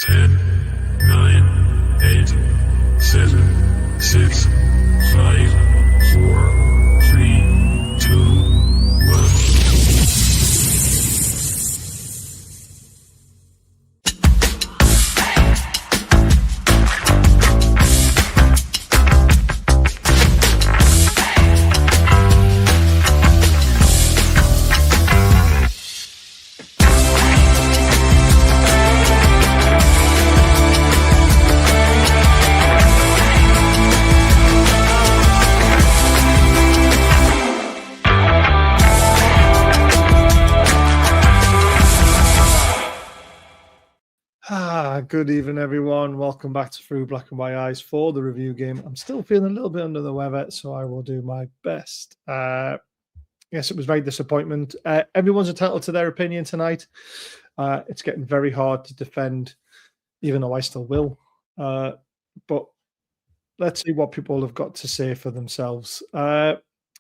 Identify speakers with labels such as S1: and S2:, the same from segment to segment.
S1: 10, 9, 8, 7, 6, 5, 4, 3, 2, 1.
S2: Good evening, everyone. Welcome back to Through Black and White Eyes for the review game. I'm still feeling a little bit under the weather, so I will do my best. Yes, it was very disappointment. Everyone's entitled to their opinion tonight. It's getting very hard to defend, even though I still will. But let's see what people have got to say for themselves.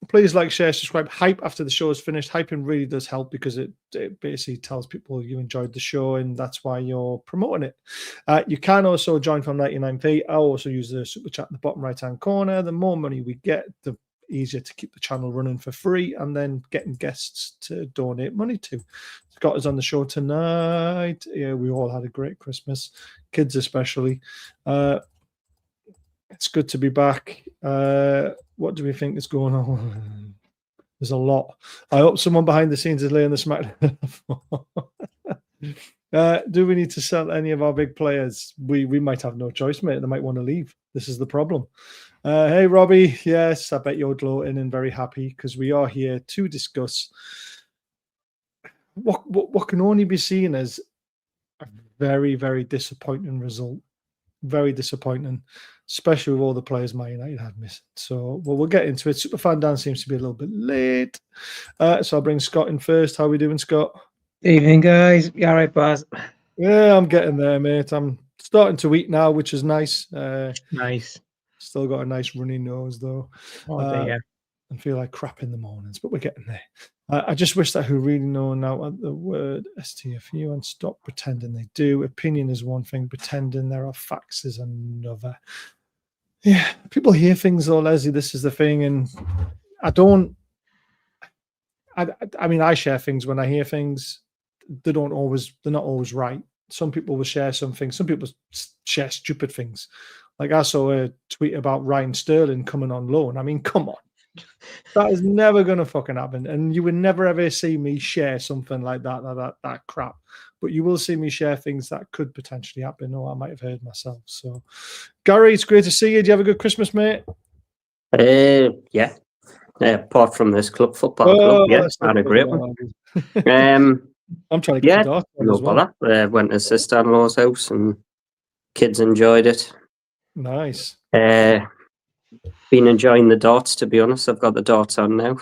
S2: Please like, share, subscribe. Hype after the show is finished. Hyping really does help because it basically tells people you enjoyed the show and that's why you're promoting it. You can also join from 99p. I also use the super chat in the bottom right-hand corner. The more money we get, the easier to keep the channel running for free and then getting guests to donate money to. Scott is on the show tonight. Yeah, we all had a great Christmas, kids especially. It's good to be back. What do we think is going on? There's a lot. I hope someone behind the scenes is laying the smack. Do we need to sell any of our big players? We might have no choice, mate. They might want to leave. This is the problem. Hey, Robbie. Yes, I bet you're gloating and very happy because we are here to discuss what can only be seen as a very, very disappointing result. Very disappointing, especially with all the players Man United had missed. So, we'll get into it. Superfan Dan seems to be a little bit late. So I'll bring Scott in first. How are we doing, Scott?
S3: Evening, guys. You all right, boss?
S2: Yeah, I'm getting there, mate. I'm starting to eat now, which is nice.
S3: Nice.
S2: Still got a nice runny nose, though.
S3: Oh, dear.
S2: And feel like crap in the mornings, but we're getting there. I just wish that who really know now the word STFU and stop pretending they do. Opinion is one thing, pretending there are facts is another. Yeah, people hear things though, Leslie. This is the thing, and I mean, I share things when I hear things. They're not always right. Some people will share something. Some people share stupid things. Like I saw a tweet about Ryan Sterling coming on loan. I mean, come on. That is never going to fucking happen. And you would never ever see me share something like that crap. But you will see me share things that could potentially happen or I might have heard myself. So, Gary, it's great to see you. Do you have a good Christmas, mate?
S4: Yeah. Apart from this football club, yeah, I had a great one.
S2: I'm trying to get the dark one as well.
S4: Went to sister-in-law's house and kids enjoyed it.
S2: Nice.
S4: Been enjoying the darts, to be honest. I've got the darts on now.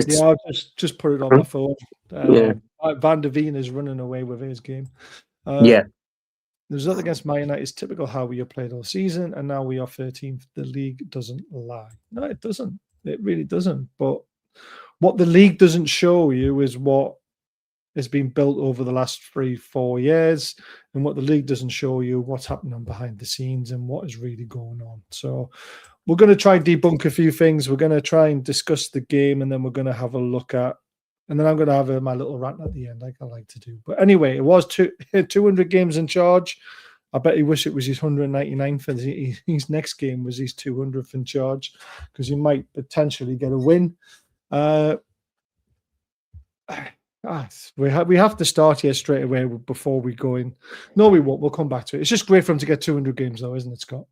S2: Yeah, I'll just put it on my phone.
S4: Yeah.
S2: Van der Veen is running away with his game.
S4: Yeah.
S2: The result against Man United is typical how we have played all season, and now we are 13th. The league doesn't lie. No, it doesn't. It really doesn't. But what the league doesn't show you is what has been built over the last 3-4 years, and what the league doesn't show you what's happening behind the scenes and what is really going on. So we're going to try and debunk a few things. We're going to try and discuss the game, and then we're going to have a look at, and then I'm going to have my little rant at the end, like I like to do. But anyway, it was 200 games in charge. I bet he wish it was his 199th, and his next game was his 200th in charge, because he might potentially get a win. We have to start here straight away before we go in. No, we won't. We'll come back to it. It's just great for him to get 200 games, though, isn't it, Scott?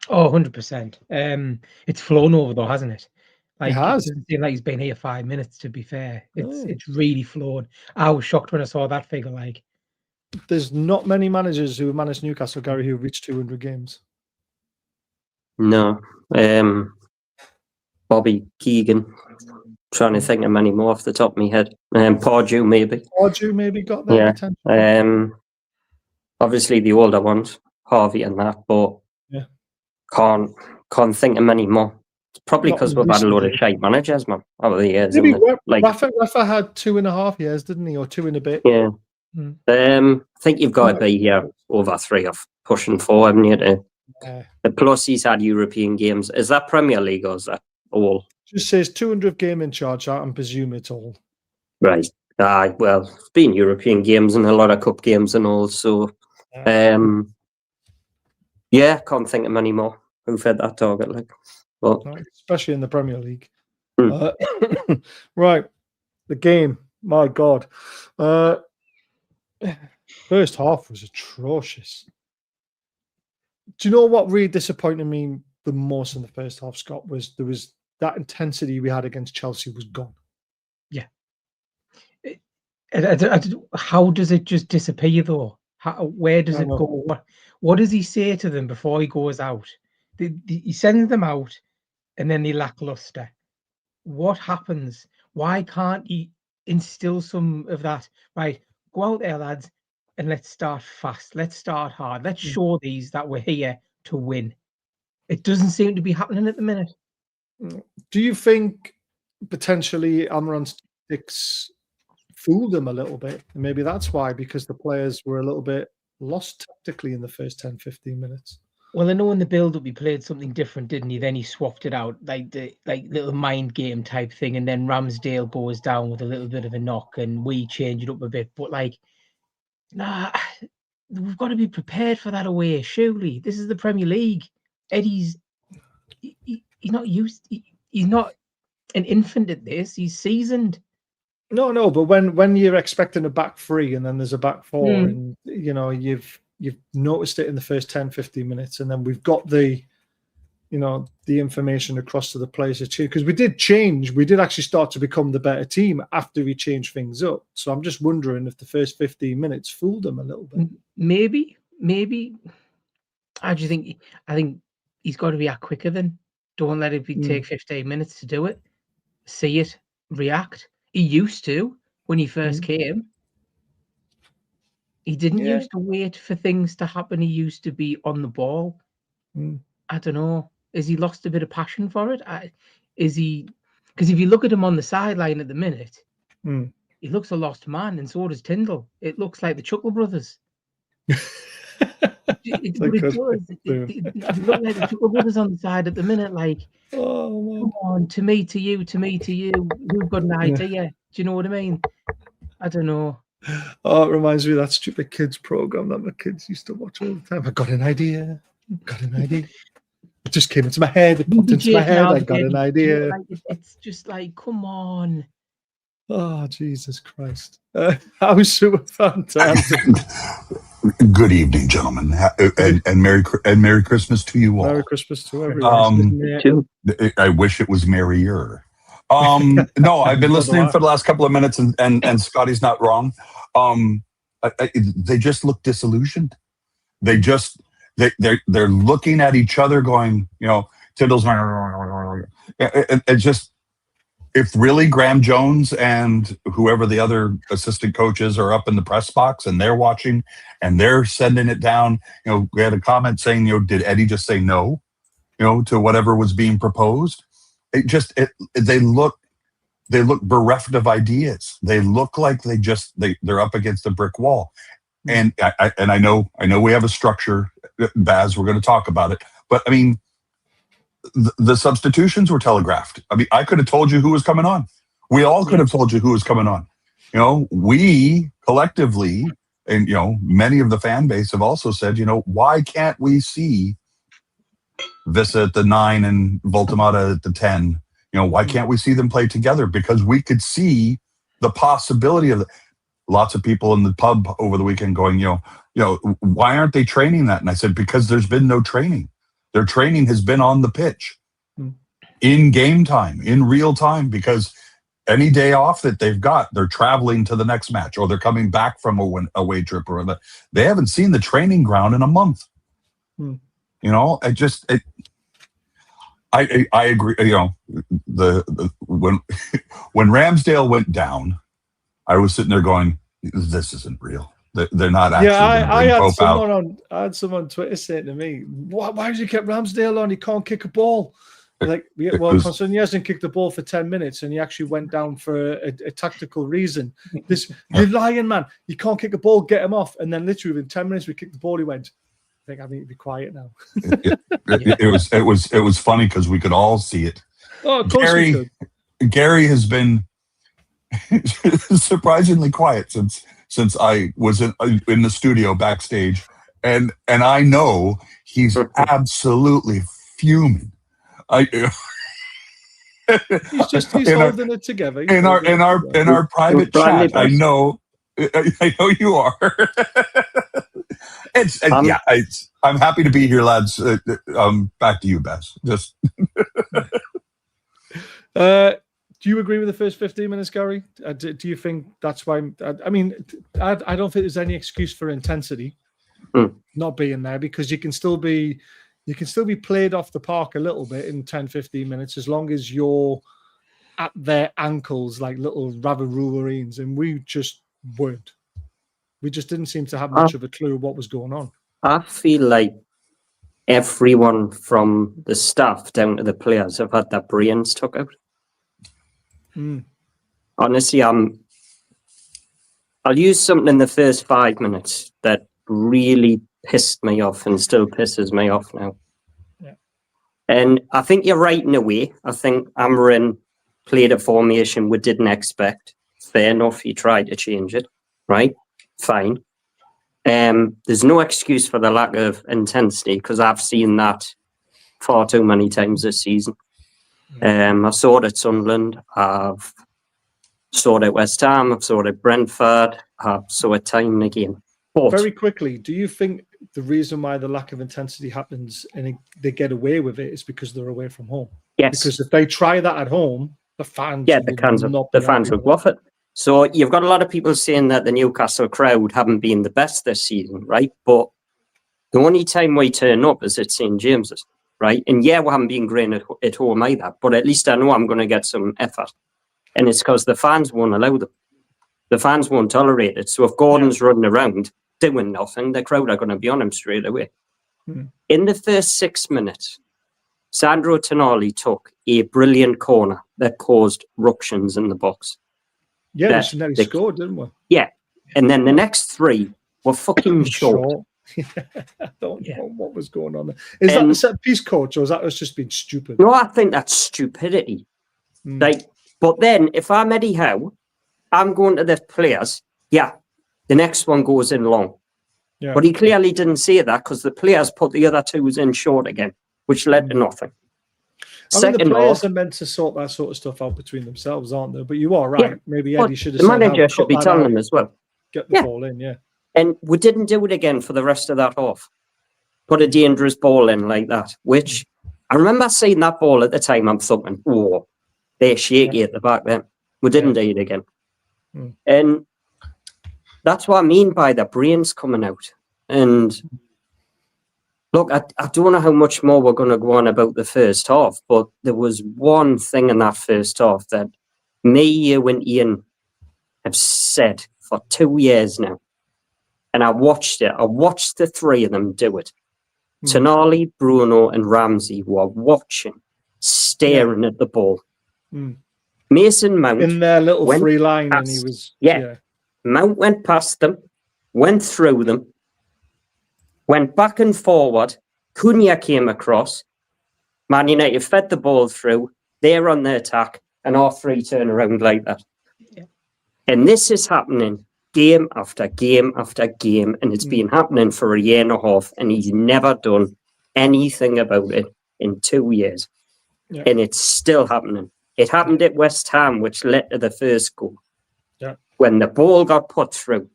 S3: Oh, 100%. It's flown over, though, hasn't it? Like,
S2: it has.
S3: It doesn't seem like he's been here 5 minutes, to be fair. It's really flown. I was shocked when I saw that figure. Like,
S2: there's not many managers who have managed Newcastle, Gary, who reached 200 games.
S4: No. Bobby Keegan. Trying to think of many more off the top of my head. Pardew maybe got there.
S2: Yeah.
S4: Obviously the older ones, Harvey and that, but
S2: yeah,
S4: can't think of many more. It's probably because we've had a lot of shite managers, man, over the years.
S2: Maybe Rafa had 2.5 years, didn't he, or 2 and a bit?
S4: Yeah. I think you've got to be here over 3 or pushing 4, haven't you? Plus, he's had European games. Is that Premier League or is that all?
S2: Just says 200 game in charge. I presume it's all.
S4: Right. Aye, well, it's been European games and a lot of cup games and all. So, can't think of many more who've had that target. But
S2: especially in the Premier League. Right. The game. My God. First half was atrocious. Do you know what really disappointed me the most in the first half, Scott? Was there was that intensity we had against Chelsea was gone.
S3: Yeah. How does it just disappear though? Where does it go? What does he say to them before he goes out? He sends them out, and then they lackluster. What happens? Why can't he instill some of that? Right, go out there, lads, and let's start fast. Let's start hard. Let's show these that we're here to win. It doesn't seem to be happening at the minute.
S2: Do you think potentially Almiron's tactics fooled them a little bit? And maybe that's why, because the players were a little bit lost tactically in the first 10, 15 minutes.
S3: Well, I know in the build-up he played something different, didn't he? Then he swapped it out, like little mind game type thing, and then Ramsdale goes down with a little bit of a knock, and we change it up a bit. But we've got to be prepared for that away. Surely, this is the Premier League. Eddie's he's not used. He's not an infant at this. He's seasoned.
S2: No, but when you're expecting a back three and then there's a back four, and you've noticed it in the first 10, 15 minutes, and then we've got the information across to the players because we did change. We did actually start to become the better team after we changed things up. So I'm just wondering if the first 15 minutes fooled them a little bit.
S3: Maybe. I think he's got to react quicker then. Don't let it take 15 minutes to do it. See it, react. He used to when he first came. He didn't used to wait for things to happen. He used to be on the ball. I don't know. Has he lost a bit of passion for it? Is he? Because if you look at him on the sideline at the minute, he looks a lost man, and so does Tyndall. It looks like the Chuckle Brothers. It does. It look like the Chuckle Brothers on the side at the minute. Like, come on, to me, to you, to me, to you. We've got an idea. Do you know what I mean? I don't know.
S2: Oh, it reminds me of that stupid kids program that my kids used to watch all the time. I got an idea. It just came into my head. It popped into my head. I got an idea.
S3: It's just like, come on.
S2: Oh, Jesus Christ. How's Super Fantastic?
S5: Good evening, gentlemen, and Merry Christmas to you all.
S2: Merry Christmas to everyone.
S5: I wish it was merrier. No, I've been listening for the last couple of minutes, and Scotty's not wrong. They just look disillusioned. They're looking at each other, going, Tyndall's. It just. If really Graham Jones and whoever the other assistant coaches are up in the press box and they're watching and they're sending it down, we had a comment saying, did Eddie just say no, to whatever was being proposed? They look bereft of ideas. They look like they're up against a brick wall. And I know we have a structure, Baz, we're going to talk about it, but I mean, the substitutions were telegraphed. I mean, I could have told you who was coming on. We all could have told you who was coming on. We collectively, and many of the fan base have also said, why can't we see Vissa at the 9 and Voltemata at the 10? Why can't we see them play together? Because we could see the possibility of it. Lots of people in the pub over the weekend going, why aren't they training that? And I said, because there's been no training. Their training has been on the pitch, in game time, in real time, because any day off that they've got, they're traveling to the next match or they're coming back from a away trip they haven't seen the training ground in a month. I agree. When Ramsdale went down, I was sitting there going, this isn't real. They're not actually.
S2: Yeah, I had someone on Twitter saying to me, "Why did you keep Ramsdale on? He can't kick a ball." considering he hasn't kicked the ball for 10 minutes and he actually went down for a tactical reason. You're lying, man. You can't kick a ball, get him off. And then literally within 10 minutes, we kicked the ball. He went, I think I need to be quiet now.
S5: It was funny because we could all see it.
S2: Oh, of course we could.
S5: Gary has been surprisingly quiet since I was in the studio backstage, and I know he's absolutely fuming.
S2: He's holding it together.
S5: In our private chat, I know you are. I'm happy to be here, lads. Back to you, Bess. Just.
S2: Do you agree with the first 15 minutes, Gary? Do you think that's why? I mean, I don't think there's any excuse for intensity not being there, because you can still be played off the park a little bit in 10-15 minutes as long as you're at their ankles like little Wolverines, and we just weren't. We just didn't seem to have much of a clue what was going on.
S4: I feel like everyone from the staff down to the players have had their brains took out. Honestly, I'll use something in the first 5 minutes that really pissed me off and still pisses me off now.
S2: Yeah.
S4: And I think you're right in a way. I think Amarin played a formation we didn't expect. Fair enough, he tried to change it, right? Fine. There's no excuse for the lack of intensity, because I've seen that far too many times this season. I saw it at Sunderland, I've saw it at West Ham, I've saw it at Brentford, I saw it time and again. But
S2: very quickly, do you think the reason why the lack of intensity happens and they get away with it is because they're away from home?
S4: Yes.
S2: Because if they try that at home, the fans
S4: would waff it. So you've got a lot of people saying that the Newcastle crowd haven't been the best this season, right? But the only time we turn up is at St. James's, right? And yeah, we haven't been great at home either, but at least I know I'm going to get some effort. And it's because the fans won't allow them. The fans won't tolerate it. So if Gordon's running around doing nothing, the crowd are going to be on him straight away. In the first 6 minutes, Sandro Tonali took a brilliant corner that caused ructions in the box.
S2: Yeah, they scored, didn't we?
S4: Yeah. And then the next three were fucking short.
S2: I don't know what was going on there. Is that the set piece coach, or is that us just being stupid?
S4: No, I think that's stupidity. Like, but then if I'm Eddie Howe, I'm going to the players, the next one goes in long. Yeah. But he clearly didn't say that, because the players put the other twos in short again, which led to nothing.
S2: The players are meant to sort that sort of stuff out between themselves, aren't they? But you are right. Yeah. Maybe Eddie should have
S4: said, the manager should be telling them as well.
S2: Get the ball in,
S4: And we didn't do it again for the rest of that half. Put a dangerous ball in like that, which I remember seeing that ball at the time. I'm thinking, oh, they're shaky at the back then. We didn't do it again. And that's what I mean by the brains coming out. And look, I don't know how much more we're going to go on about the first half, but there was one thing in that first half that me, you, and Ian have said for 2 years now. And I watched it. I watched the three of them do it. Tonali, Bruno, and Ramsey were watching, staring at the ball. Mason Mount
S2: in their little free line, and he was
S4: Mount went past them, went through them, went back and forward. Cunha came across. Man United fed the ball through. They're on the attack, and all three turn around like that. And this is happening game after game after game, and it's been happening for a year and a half, and he's never done anything about it in 2 years. And it's still happening. It happened at West Ham, which led to the first goal. When the ball got put through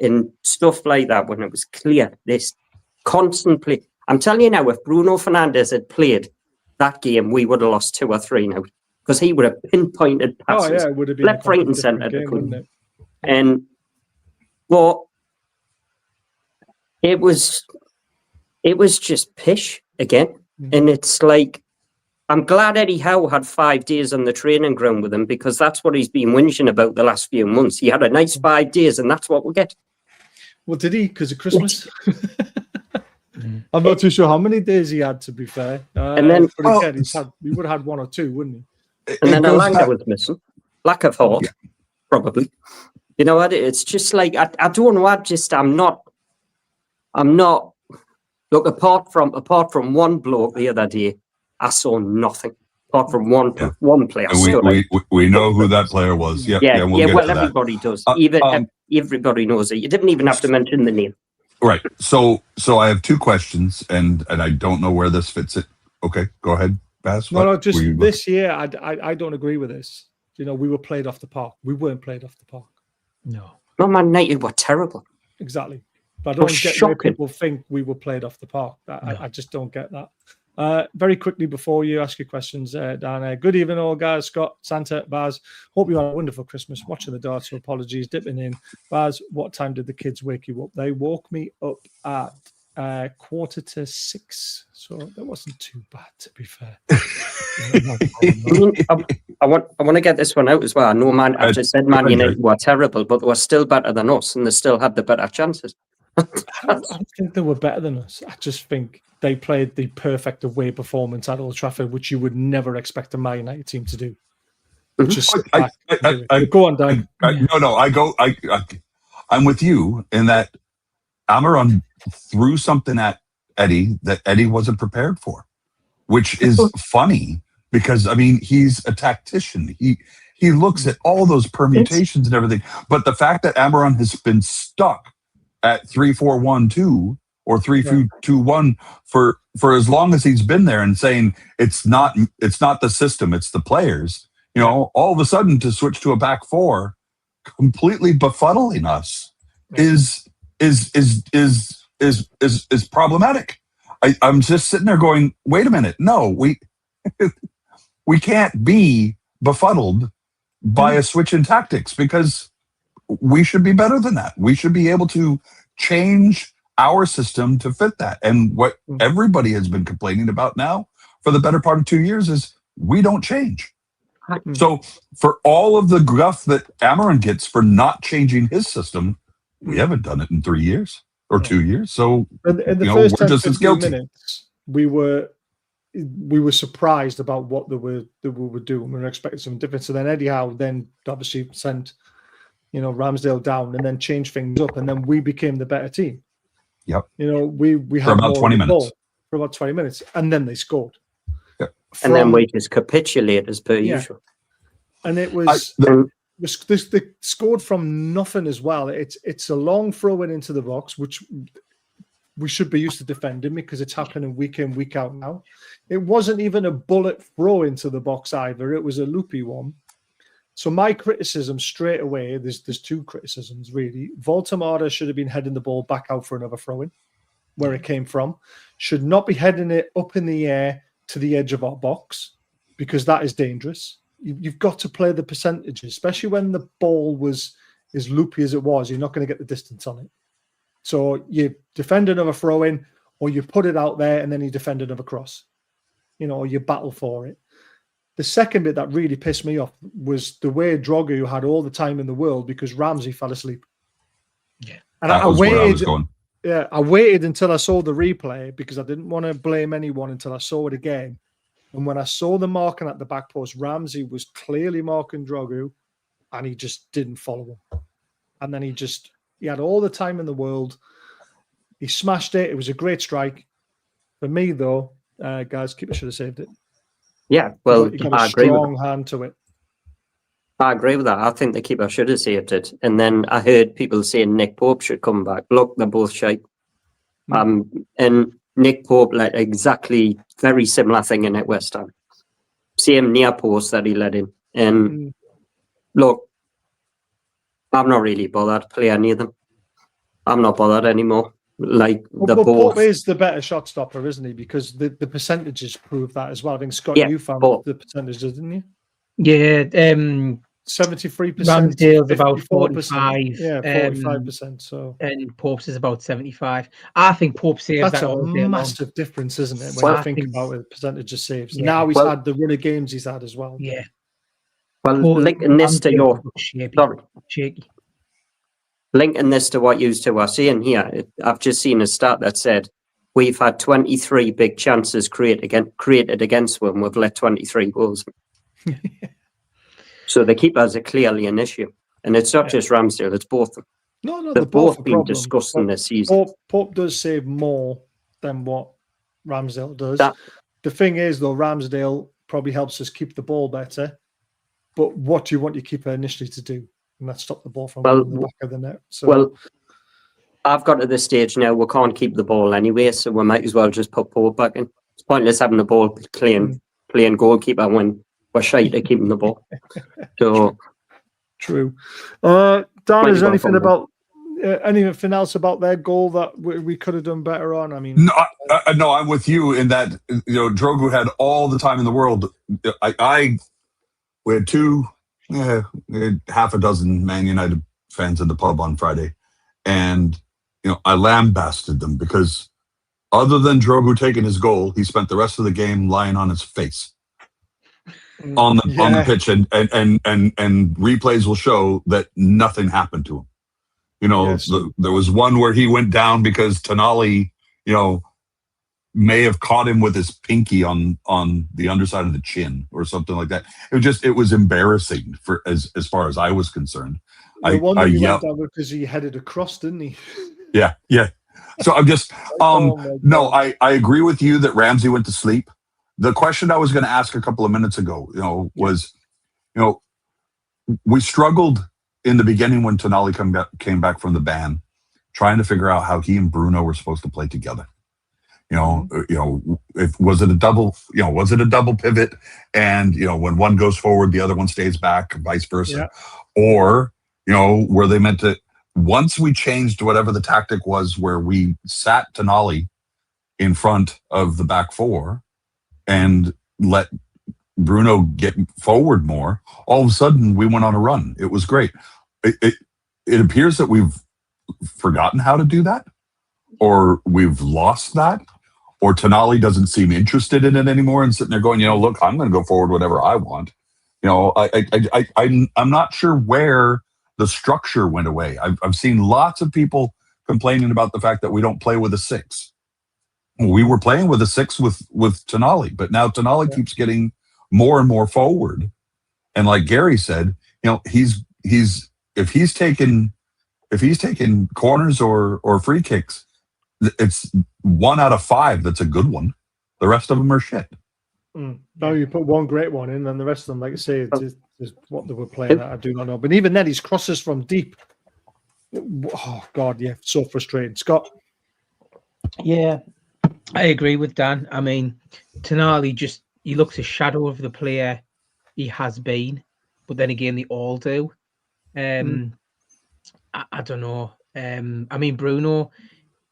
S4: and stuff like that, when it was clear, this constant play. I'm telling you now, if Bruno Fernandes had played that game, we would have lost 2 or 3 now, because he would have pinpointed passes
S2: it would have been
S4: left, right, and centre. But it was just pish again, and it's like, I'm glad Eddie Howe had 5 days on the training ground with him, because that's what he's been whinging about the last few months. He had a nice 5 days, and that's what we get.
S2: Well, did he? Because of Christmas? I'm not too sure how many days he had, to be fair.
S4: And then-
S2: but again, he would have had 1 or 2, wouldn't he?
S4: And then
S5: goes
S4: Alanga
S5: back-
S4: was missing. Lack of heart, probably. You know what? It's just like I don't know. I'm not. Look, apart from one bloke the other day, I saw nothing. Apart from one player.
S5: And we know who that player was. We'll get
S4: well,
S5: to that.
S4: everybody does. Everybody knows it. You didn't even have to mention the name.
S5: Right. So I have 2 questions, and I don't know where this fits it. Okay, go ahead, Baz.
S2: No, just this year, I don't agree with this. You know, we were played off the park. We weren't played off the park.
S3: No.
S4: Man United were terrible.
S2: Exactly. But I don't get why
S4: shocking.
S2: people think we were played off the park. I just don't get that. Very quickly before you ask your questions, Dan, good evening all guys, Scott, Santa, Baz. Hope you had a wonderful Christmas. Watching the darts, so apologies, dipping in. Baz, what time did the kids wake you up? They woke me up at 5:45. So that wasn't too bad, to be fair.
S4: I want to get this one out as well. I know I just said Man United were terrible, but they were still better than us, and they still had the better chances.
S2: I don't think they were better than us. I just think they played the perfect away performance at Old Trafford, which you would never expect a Man United team to do. Just sit back and do it. Go on, Dan.
S5: I'm with you in that Amaron threw something at Eddie that Eddie wasn't prepared for, which is funny because, I mean, he's a tactician. He looks at all those permutations and everything. But the fact that Amaron has been stuck at 3-4-1-2 or 3-2-1 for as long as he's been there and saying it's not the system, it's the players, you know, all of a sudden to switch to a back 4, completely befuddling us is problematic. I'm just sitting there going, wait a minute, no, we can't be befuddled by a switch in tactics because we should be better than that. We should be able to change our system to fit that. And what everybody has been complaining about now for the better part of 2 years is we don't change. So for all of the guff that Amaron gets for not changing his system, we haven't done it in 3 years or 2 years. So
S2: in the first 10, 15 minutes, we were surprised about what they were doing. We were expecting something different. So then Eddie Howe then obviously sent, you know, Ramsdale down and then changed things up, and then we became the better team.
S5: Yep.
S2: You know, we
S5: for
S2: had
S5: about 20 minutes.
S2: For about 20 minutes, and then they scored.
S5: Yep.
S4: And then we just capitulate as per usual.
S2: And it was they scored from nothing as well. It's a long throw in into the box, which we should be used to defending because it's happening week in, week out now. It wasn't even a bullet throw into the box either. It was a loopy one. So my criticism straight away, there's 2 criticisms really. Voltamada should have been heading the ball back out for another throw in, where it came from. Should not be heading it up in the air to the edge of our box because that is dangerous. You've got to play the percentages, especially when the ball was as loopy as it was. You're not going to get the distance on it. So you defend another throw in, or you put it out there and then you defend another cross, you know, or you battle for it. The second bit that really pissed me off was the way Dorgu had all the time in the world because Ramsey fell asleep.
S3: Yeah.
S2: And
S5: That was where I was going.
S2: Yeah, I waited until I saw the replay because I didn't want to blame anyone until I saw it again. And when I saw the marking at the back post, Ramsey was clearly marking Dorgu, and he just didn't follow him. And then he had all the time in the world. He smashed it. It was a great strike. For me, though, guys, keeper should have saved it.
S4: Yeah, well,
S2: he got a strong hand to it.
S4: I agree with that. I think the keeper should have saved it. And then I heard people saying Nick Pope should come back. Look, they're both shite. And Nick Pope let exactly very similar thing in at West Ham. Same near post that he let in. And look, I'm not really bothered to play any of them. I'm not bothered anymore. Like the
S2: Pope is the better shot stopper, isn't he? Because the percentages prove that as well. I think Scott, you found the percentages, didn't you?
S3: Yeah,
S2: 73%.
S3: Ramsdale's about 45.
S2: Yeah, 45%. So
S3: and Pope's is about 75. I think Pope saves
S2: that's
S3: that
S2: a massive difference, isn't it? When you think about it, percentage of saves. Now he's had the run of games he's had as well.
S3: Yeah.
S4: Well, linking this to your linking this to what you two are saying here, I've just seen a stat that said we've had 23 big chances created against them. We've let 23 goals. So the keepers are clearly an issue. And it's not just Ramsdale, it's both of them.
S2: No,
S4: They've both been
S2: problem,
S4: disgusting this season.
S2: Pope does save more than what Ramsdale does. The thing is, though, Ramsdale probably helps us keep the ball better. But what do you want your keeper initially to do? And that's stop the ball from going in the back of the net. So,
S4: I've got to the stage now, we can't keep the ball anyway, so we might as well just put Pope back in. It's pointless having the ball playing goalkeeper when we're shy to keeping the ball. So
S2: true. Dan, is there anything else about their goal that we could have done better on? I mean,
S5: no, I'm with you in that. Dorgu had all the time in the world. We had half a dozen Man United fans in the pub on Friday, and I lambasted them because other than Dorgu taking his goal, he spent the rest of the game lying on his face on the pitch, and replays will show that nothing happened to him. There was one where he went down because Tonali, may have caught him with his pinky on the underside of the chin or something like that. It was embarrassing for as far as I was concerned.
S2: The one that he went down because he headed across, didn't he?
S5: Yeah. So I'm just I agree with you that Ramsey went to sleep. The question I was going to ask a couple of minutes ago, was, we struggled in the beginning when Tonali came back from the ban, trying to figure out how he and Bruno were supposed to play together. Was it a double pivot, and when one goes forward, the other one stays back, vice versa, or were they meant to? Once we changed whatever the tactic was, where we sat Tonali in front of the back four and let Bruno get forward more, all of a sudden we went on a run. It was great. It appears that we've forgotten how to do that, or we've lost that, or Tonali doesn't seem interested in it anymore and sitting there going, look, I'm going to go forward whatever I want. I'm not sure where the structure went away. I've seen lots of people complaining about the fact that we don't play with a six. We were playing with a six with Tonali, but now Tonali keeps getting more and more forward. And like Gary said, if he's taking corners or free kicks, it's 1 out of 5 that's a good one. The rest of them are shit.
S2: No, you put one great one in, and the rest of them, like I say, is what they were playing at. I do not know. But even then, his crosses from deep. Oh God, so frustrating. Scott.
S3: Yeah, I agree with Dan. I mean, Tonali he looks a shadow of the player he has been, but then again, they all do. I don't know. I mean, Bruno,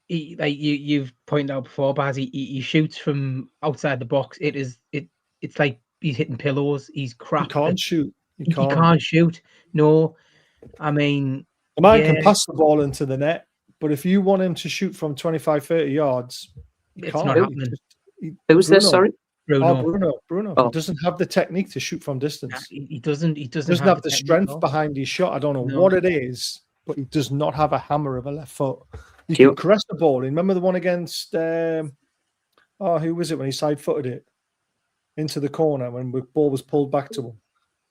S3: you've pointed out before, Baz, he shoots from outside the box. It's like he's hitting pillows. He's crap.
S2: He can't shoot.
S3: He can't shoot. No, I mean,
S2: the man can pass the ball into the net, but if you want him to shoot from 25, 30 yards,
S3: it's not happening.
S4: Who's this? Sorry,
S2: Bruno.
S4: Oh.
S2: He doesn't have the technique to shoot from distance.
S3: He doesn't
S2: have the strength behind his shot. I don't know what it is, but he does not have a hammer of a left foot. You can caress the ball. Remember the one against who was it when he side-footed it into the corner when the ball was pulled back to him,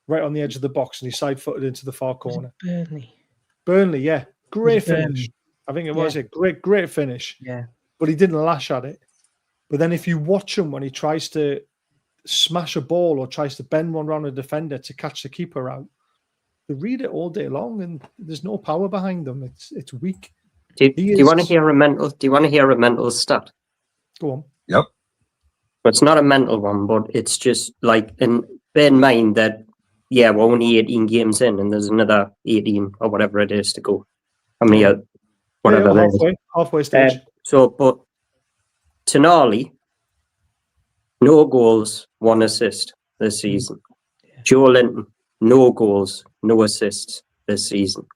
S2: right on the edge of the box, and he side-footed into the far corner. Burnley, yeah, great finish. I think it was a great finish.
S3: Yeah,
S2: but he didn't lash at it. But then if you watch him when he tries to smash a ball or tries to bend one around a defender to catch the keeper out, they read it all day long, and there's no power behind them. It's weak.
S4: Do you want to hear a mental? Do you want to hear a mental stat?
S2: Go on.
S5: Yep.
S4: But it's not a mental one, but it's just like, and bear in mind that we're only 18 games in, and there's another 18 or whatever it is to go. How many? Whatever.
S2: Halfway stage.
S4: But Tonali, no goals, 1 assist this season. Joe Linton, no goals, no assists this season.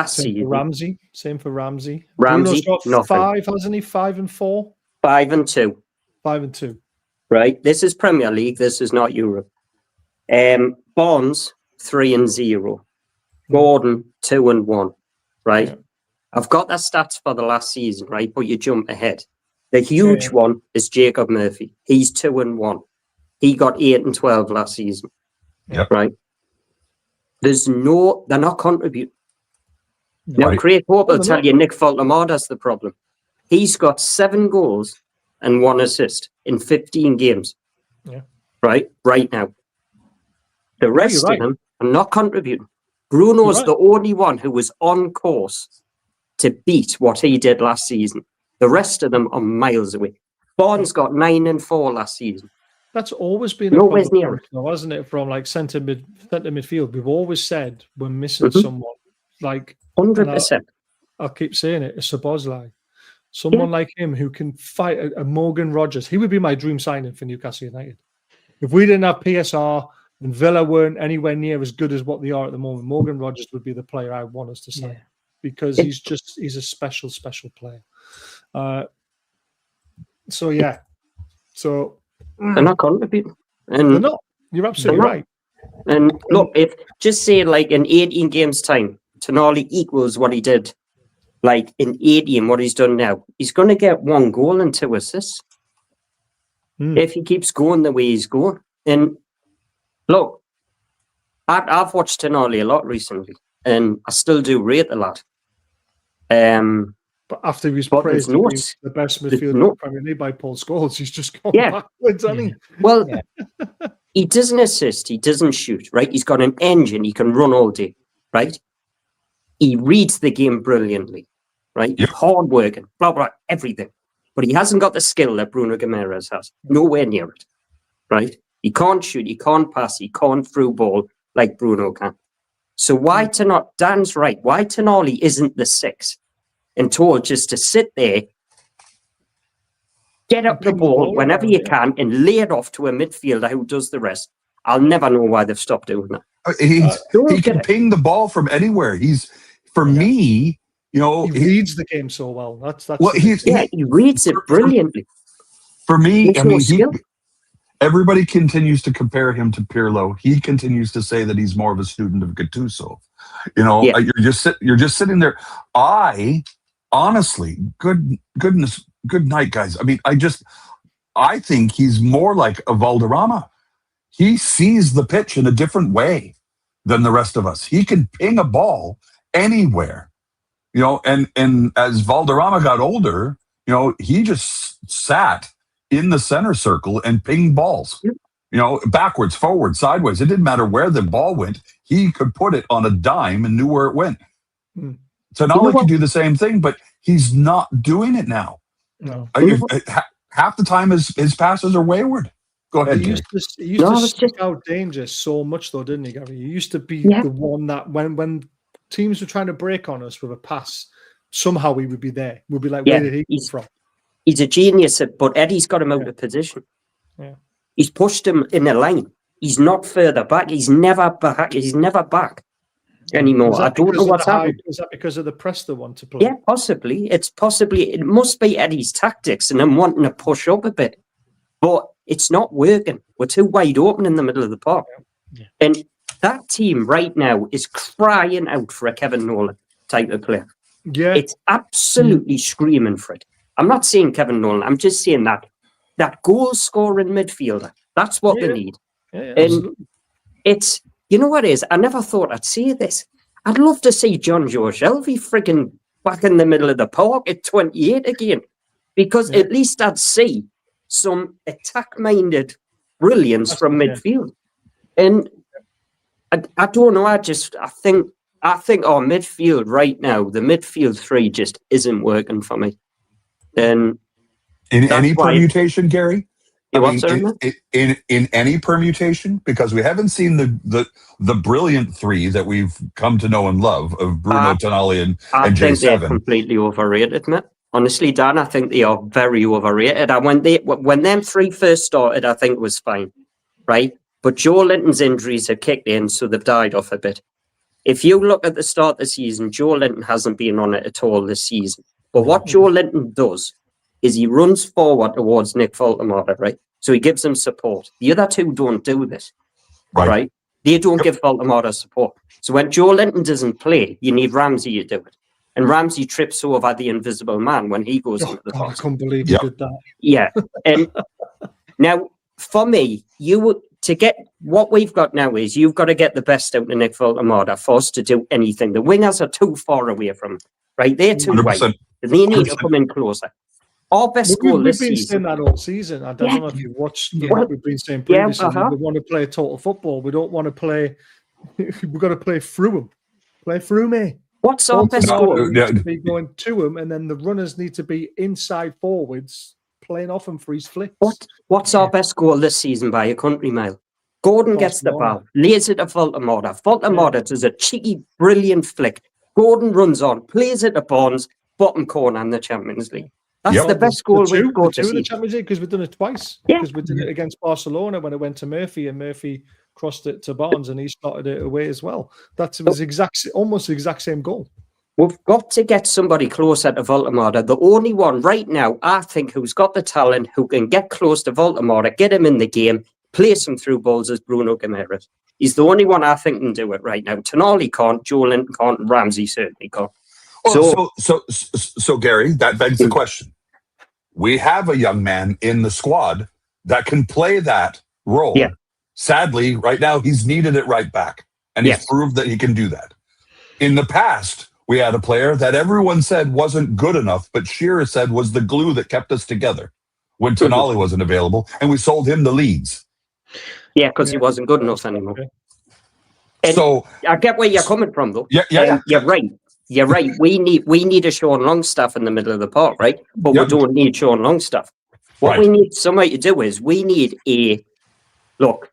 S2: Same for Ramsey.
S4: Bruno's
S2: got
S4: nothing.
S2: 5, hasn't he? 5 and 4.
S4: 5 and 2.
S2: 5 and 2.
S4: Right. This is Premier League. This is not Europe. Bonds 3 and 0. Gordon 2 and 1. Right. Yeah. I've got the stats for the last season. Right, but you jump ahead. The huge one is Jacob Murphy. He's 2-1. He got 8 and 12 last season.
S5: Yep.
S4: Right. They're not contributing. Now,
S5: Right.
S4: Craig Hope will tell you Nick Fultamada's the problem. He's got 7 goals and 1 assist in 15 games.
S2: Yeah.
S4: Right now. The rest of them are not contributing. Bruno's the only one who was on course to beat what he did last season. The rest of them are miles away. Barnes got 9 and 4 last season.
S2: That's always been a problem, wasn't it? From like centre midfield, we've always said we're missing someone. Like
S4: 100%.
S2: I'll keep saying it. It's Szoboszlai. Someone like him who can fight a Morgan Rogers. He would be my dream signing for Newcastle United. If we didn't have PSR and Villa weren't anywhere near as good as what they are at the moment, Morgan Rogers would be the player I want us to sign because he's a special player. So
S4: they're not contributing. And
S2: they're not. You're absolutely right.
S4: And look, if just say like in 18 games time, Tonali equals what he did like in 18, what he's done now, he's going to get 1 goal and 2 assists. If he keeps going the way he's going. And look, I've watched Tonali a lot recently, and I still do rate the lad.
S2: But after he was praised to be the best midfielder in the Premier League by Paul Scholes, he's just gone backwards, hasn't he?
S4: Well, he doesn't assist, he doesn't shoot, right? He's got an engine, he can run all day, right? He reads the game brilliantly, right? Yep. Hard working, blah, blah, everything. But he hasn't got the skill that Bruno Guimaraes has. Nowhere near it, right? He can't shoot, he can't pass, he can't through ball like Bruno can. So why Dan's right, why Tonali isn't the 6 and told just to sit there, get up the ball whenever you can and lay it off to a midfielder who does the rest. I'll never know why they've stopped doing that.
S5: He can ping the ball from anywhere. Me, you know,
S2: he reads the game so well. That's
S5: well,
S4: he reads it brilliantly.
S5: For me, everybody continues to compare him to Pirlo. He continues to say that he's more of a student of Gattuso. You know, you're just sitting there. Honestly, good night, guys. I mean, I think he's more like a Valderrama. He sees the pitch in a different way than the rest of us. He can ping a ball anywhere, you know, and as Valderrama got older, you know, he just sat in the center circle and pinged balls, you know, backwards, forward, sideways. It didn't matter where the ball went. He could put it on a dime and knew where it went. So now he can do the same thing, but he's not doing it now.
S2: No.
S5: Half the time his passes are wayward. Go ahead.
S2: He used to stick out danger so much, though, didn't he, Gary? He used to be the one that when teams were trying to break on us with a pass, somehow we would be there. We'd be like, where did he come from?
S4: He's a genius, but Eddie's got him out of position.
S2: Yeah.
S4: He's pushed him in a line. He's not further back. He's never back. He's never back anymore. I don't know what's happened.
S2: Is that because of the press they want to play?
S4: Yeah, possibly. It must be Eddie's tactics and him wanting to push up a bit. But it's not working. We're too wide open in the middle of the park.
S2: Yeah.
S4: And that team right now is crying out for a Kevin Nolan type of player.
S2: Yeah.
S4: It's absolutely screaming for it. I'm not saying Kevin Nolan. I'm just saying that goal-scoring midfielder. That's what they need.
S2: Yeah,
S4: and it's, you know what it is? I never thought I'd say this. I'd love to see John Joe Shelby frigging back in the middle of the park at 28 again. Because at least I'd see some attack-minded brilliance from midfield. And I don't know. I think our midfield right now, the midfield 3 just isn't working for me. And
S5: in any permutation, Gary?
S4: In
S5: any permutation, because we haven't seen the brilliant 3 that we've come to know and love of Bruno, Tonali, and J7.
S4: I think they're completely overrated, mate. Honestly, Dan, I think they are very overrated. When them 3 first started, I think it was fine, right? But Joe Linton's injuries have kicked in, so they've died off a bit. If you look at the start of the season, Joe Linton hasn't been on it at all this season. But what Joe Linton does is he runs forward towards Nick Fultamada, right? So he gives him support. The other 2 don't do this, right? They don't give Fultamada support. So when Joe Linton doesn't play, you need Ramsey to do it. and Ramsey trips over the invisible man when he goes into the
S2: God, I
S4: box.
S2: can't believe you did that.
S4: Yeah. And now, for me, to get what we've got now is you've got to get the best out of Nick Fulltyne for us to do anything. The wingers are too far away from him, right? They're too
S5: 100%.
S4: wide. They need to come in closer. Our best goal this
S2: We've been
S4: season.
S2: saying that all season. I don't know if you've watched what we've been saying
S4: Yeah,
S2: previously. We want to play total football. We don't want to play. We've got to play through them. Play through me.
S4: What's our best goal?
S2: Needs to be going to him, and then the runners need to be inside forwards, playing off him for his flicks.
S4: What's our best goal this season by a country mile? Gordon gets the ball, lays it to Fulltyne. Fulltyne does a cheeky, brilliant flick. Gordon runs on, plays it to Barnes, bottom corner in the Champions League. That's the best goal we've got to see.
S2: The Champions League, because we've done it twice.
S4: Yeah.
S2: Because we did it against Barcelona when it went to Murphy, and Murphy crossed it to Barnes, and he started it away as well. That was almost the exact same goal.
S4: We've got to get somebody closer to Fulltyne. The only one right now, I think, who's got the talent, who can get close to Fulltyne, get him in the game, play some through balls, is Bruno Guimaraes. He's the only one I think can do it right now. Tonali can't, Joe Linton can't, and Ramsey certainly can't.
S5: So Gary, that begs the question. We have a young man in the squad that can play that role.
S4: Yeah.
S5: Sadly, right now, he's needed it right back. And he's proved that he can do that. In the past, we had a player that everyone said wasn't good enough, but Shearer said was the glue that kept us together when Tonali wasn't available, and we sold him to Leeds.
S4: Yeah, because he wasn't good enough anymore. And
S5: so
S4: I get where you're coming from, though.
S5: Yeah.
S4: You're right. You're right. We need a Sean Longstaff in the middle of the park, right? But we don't need Sean Longstaff. What we need somebody to do is we need a look,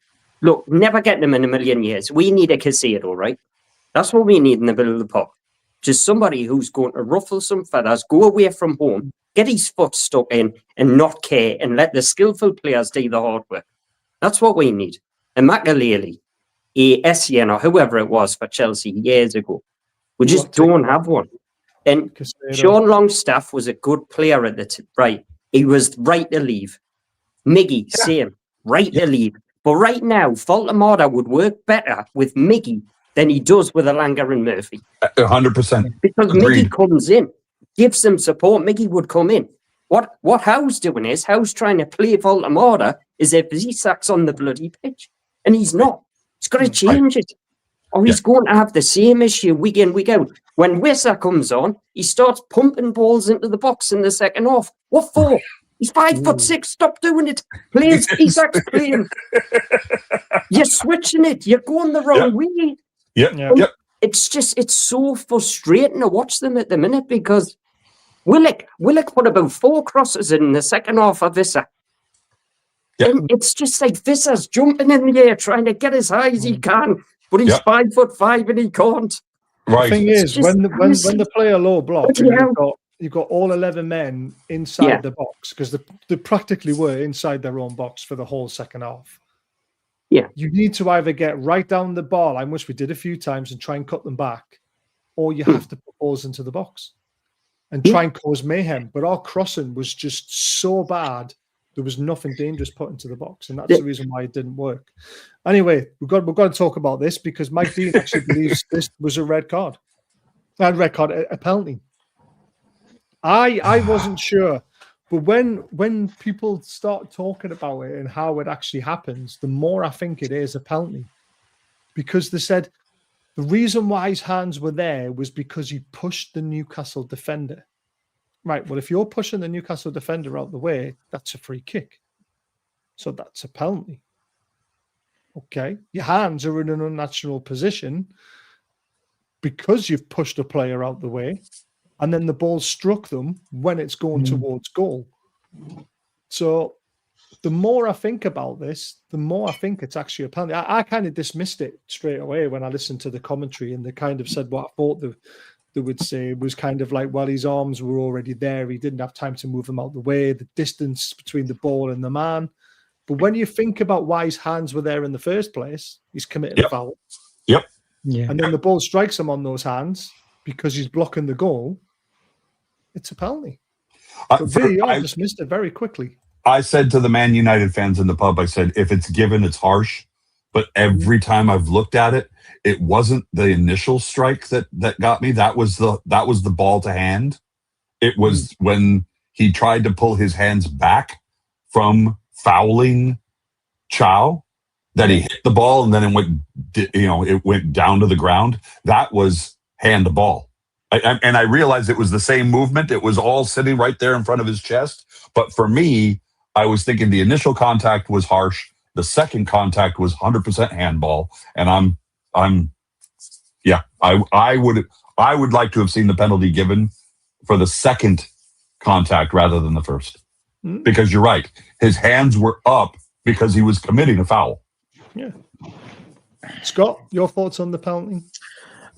S4: never getting him in a million years. We need a Casado, right? That's what we need in the middle of the park. Just somebody who's going to ruffle some feathers, go away from home, get his foot stuck in, and not care, and let the skillful players do the hard work. That's what we need. And Makelele, Essien, or whoever it was for Chelsea years ago, we just don't have one. And Sean Longstaff was a good player at the right. He was right to leave. Miggy, same, right to leave. But right now, Fulltyne would work better with Miggy than he does with Elanga and Murphy.
S5: 100%.
S4: Because Miggy comes in, gives them support. Miggy would come in. What Howe's doing is, Howe's trying to play Fulltyne as if Isak's on the bloody pitch. And he's not. He's got to change it. Or he's going to have the same issue week in, week out. When Wissa comes on, he starts pumping balls into the box in the second half. What for? He's 5'6". Stop doing it. Please, Isak's playing. You're switching it. You're going the wrong way. It's so frustrating to watch them at the minute because Willock put about 4 crosses in the second half of Wissa. And it's just like Vissa's jumping in the air trying to get as high as he can. But he's 5'5" and he can't.
S5: Right.
S2: The thing is, when they play a low block, you've got all 11 men inside the box because they practically were inside their own box for the whole second half.
S4: Yeah.
S2: You need to either get right down the bar line, which we did a few times, and try and cut them back, or you have to put balls into the box and try and cause mayhem. But our crossing was just so bad. There was nothing dangerous put into the box, and that's the reason why it didn't work. Anyway, we've got to talk about this because Mike Dean actually believes this was a red card. A penalty. I wasn't sure, but when people start talking about it and how it actually happens, the more I think it is a penalty, because they said the reason why his hands were there was because he pushed the Newcastle defender. Right, well, if you're pushing the Newcastle defender out the way, that's a free kick. So that's a penalty. Okay, your hands are in an unnatural position because you've pushed a player out the way, and then the ball struck them when it's going towards goal. So the more I think about this, the more I think it's actually a penalty. I kind of dismissed it straight away when I listened to the commentary, and they kind of said what I thought they would say. It was kind of like, well, his arms were already there. He didn't have time to move them out the way, the distance between the ball and the man. But when you think about why his hands were there in the first place, he's committed a foul.
S5: Yep.
S3: Yeah.
S2: And then the ball strikes him on those hands because he's blocking the goal. It's a penalty. But VAR dismissed it very quickly.
S5: I said to the Man United fans in the pub, I said, if it's given, it's harsh. But every time I've looked at it, it wasn't the initial strike that got me. That was the ball to hand. It was when he tried to pull his hands back from fouling Chow that he hit the ball and then it went down to the ground. That was hand to ball. And I realized it was the same movement. It was all sitting right there in front of his chest. But for me, I was thinking the initial contact was harsh. The second contact was 100% handball. And I would like to have seen the penalty given for the second contact rather than the first. Because you're right. His hands were up because he was committing a foul.
S2: Yeah. Scott, your thoughts on the penalty?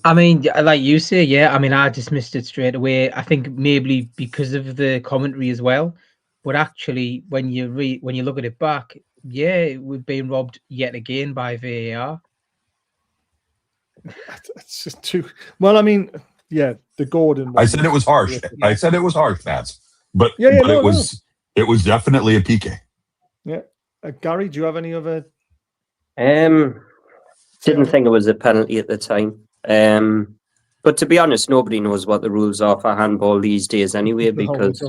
S3: I mean, like you say, yeah. I mean, I dismissed it straight away. I think maybe because of the commentary as well. But actually, when you look at it back, yeah, we've been robbed yet again by VAR.
S2: It's just too well. I mean, yeah, the Gordon one.
S5: I said it was harsh. I said it was harsh, Pats. But it was definitely a PK.
S2: Yeah, Gary, do you have any other?
S4: Didn't think it was a penalty at the time. But to be honest, nobody knows what the rules are for handball these days anyway. Because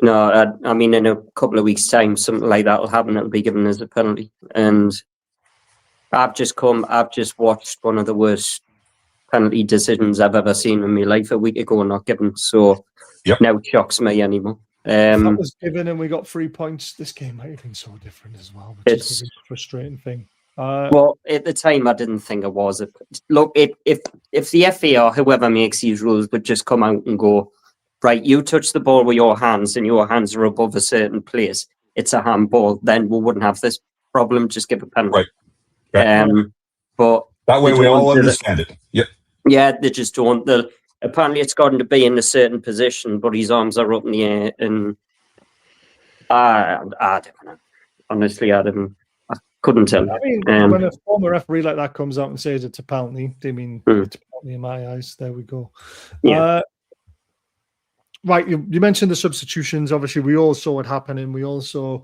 S4: I mean, in a couple of weeks' time, something like that will happen. It'll be given as a penalty. And I've just watched one of the worst penalty decisions I've ever seen in my life a week ago, not given. So now it shocks me anymore.
S2: If that was given and we got 3 points, this game might have been so different as well. Which is a frustrating thing.
S4: Well, at the time, I didn't think it was. Look, if the FA or whoever makes these rules would just come out and go, right, you touch the ball with your hands and your hands are above a certain place, it's a handball, then we wouldn't have this problem. Just give a penalty.
S5: Right.
S4: But
S5: that way we all understand it. Yep.
S4: Yeah, they just don't. Apparently, it's gotten to be in a certain position, but his arms are up in the air, and I don't know. Honestly, I couldn't tell.
S2: I mean, when a former referee like that comes out and says it's a penalty, they mean it's a penalty in my eyes. There we go. Yeah. Right, you mentioned the substitutions. Obviously, we all saw it happening. We all saw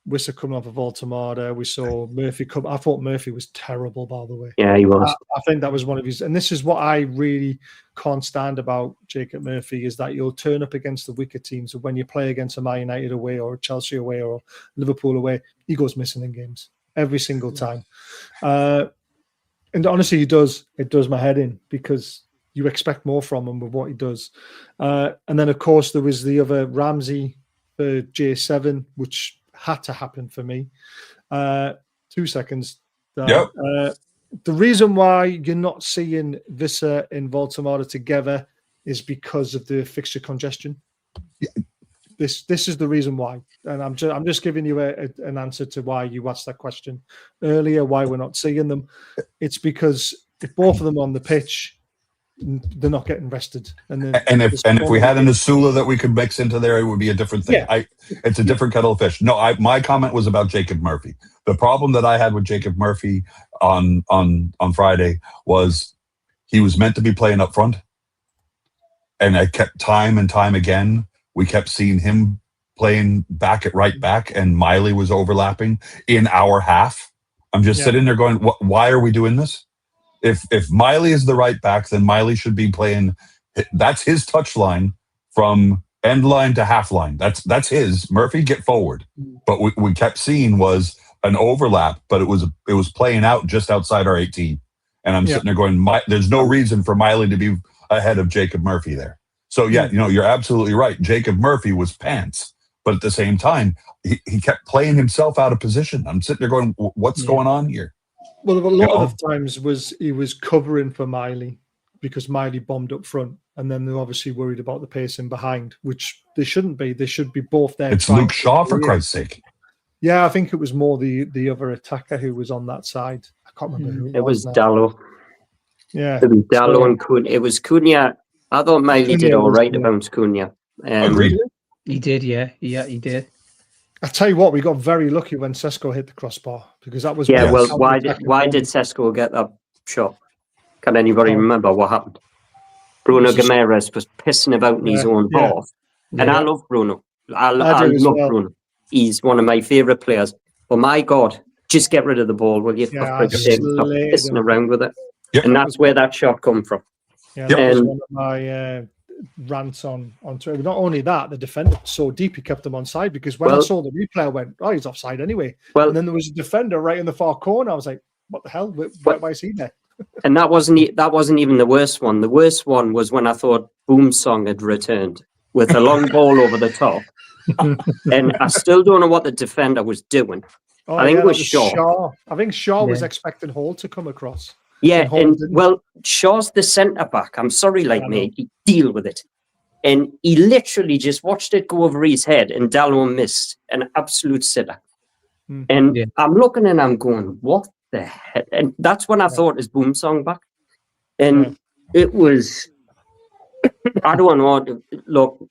S2: Wissa coming off of Altamada. We saw Murphy come. I thought Murphy was terrible, by the way.
S4: Yeah, he was.
S2: I think that was one of his. And this is what I really can't stand about Jacob Murphy, is that you'll turn up against the weaker teams. When you play against a Man United away or Chelsea away or Liverpool away, he goes missing in games every single time. And honestly, he does. It does my head in, because you expect more from him with what he does. And then, of course, there was the other Ramsey for J7, which had to happen for me. 2 seconds.
S5: Yep.
S2: The reason why you're not seeing Vissa and Voltamada together is because of the fixture congestion.
S5: Yeah.
S2: This is the reason why, and I'm just giving you an answer to why you asked that question earlier. Why we're not seeing them? It's because if both of them on the pitch, they're not getting rested. And
S5: if we had an Asula that we could mix into there, it would be a different thing.
S2: Yeah.
S5: It's a different kettle of fish. No, my comment was about Jacob Murphy. The problem that I had with Jacob Murphy on Friday was he was meant to be playing up front, and I kept time and time again. We kept seeing him playing back at right back, and Miley was overlapping in our half. I'm just sitting there going, why are we doing this? If Miley is the right back, then Miley should be playing. That's his touch line from end line to half line. That's his. Murphy, get forward. But we kept seeing was an overlap, but it was playing out just outside our 18. And I'm sitting there going, there's no reason for Miley to be ahead of Jacob Murphy there. So you're absolutely right. Jacob Murphy was pants, but at the same time, he kept playing himself out of position. I'm sitting there going, what's going on here?
S2: Well, a lot of times he was covering for Miley because Miley bombed up front, and then they're obviously worried about the pacing behind, which they shouldn't be. They should be both there.
S5: It's Luke Shaw, for Christ's sake.
S2: Yeah, I think it was more the other attacker who was on that side. I can't remember who
S4: it was. Dallo.
S2: Yeah,
S4: it was Dallo and Cunha. It was Cunha. I thought Miley did all right about Cunha.
S5: Agreed.
S3: He did, yeah, he did.
S2: I tell you what, we got very lucky when Sesko hit the crossbar, because that was
S4: why did Sesko get that shot? Can anybody remember what happened? Bruno Guimaraes was pissing about in his own half, and I love Bruno. I love Bruno. He's one of my favourite players. But my God, just get rid of the ball, will you?
S2: Yeah,
S4: For Christ's sake, stop
S2: slayed
S4: pissing
S2: him.
S4: around with it.
S5: Yep.
S4: And that's where that shot come from.
S2: Yeah,
S5: Yep.
S2: that was
S4: And-
S2: one of my rants on Twitter. Not only that, the defender was so deep he kept him onside, because when I
S4: Well-
S2: saw the replay, I went, "Oh, he's offside anyway."
S4: Well,
S2: And then there was a defender right in the far corner. I was like, "What the hell? Why is he there?"
S4: and that wasn't even the worst one. The worst one was when I thought Boomsong had returned with a long ball over the top. And I still don't know what the defender was doing.
S2: Oh,
S4: I think it
S2: that
S4: was Shaw.
S2: I think Shaw was
S3: Yeah.
S2: expecting Hall to come across.
S4: Yeah,
S2: And Hall
S4: and
S2: didn't.
S4: well, Shaw's the centre back. I'm sorry, like
S2: I
S4: me,
S2: know.
S4: he deal with it. And he literally just watched it go over his head, and Dallo missed an absolute sitter.
S2: Hmm.
S4: And
S3: Yeah.
S4: I'm looking and I'm going, what the heck? And that's when I thought his Boomsong back. And it was, I don't know. Look,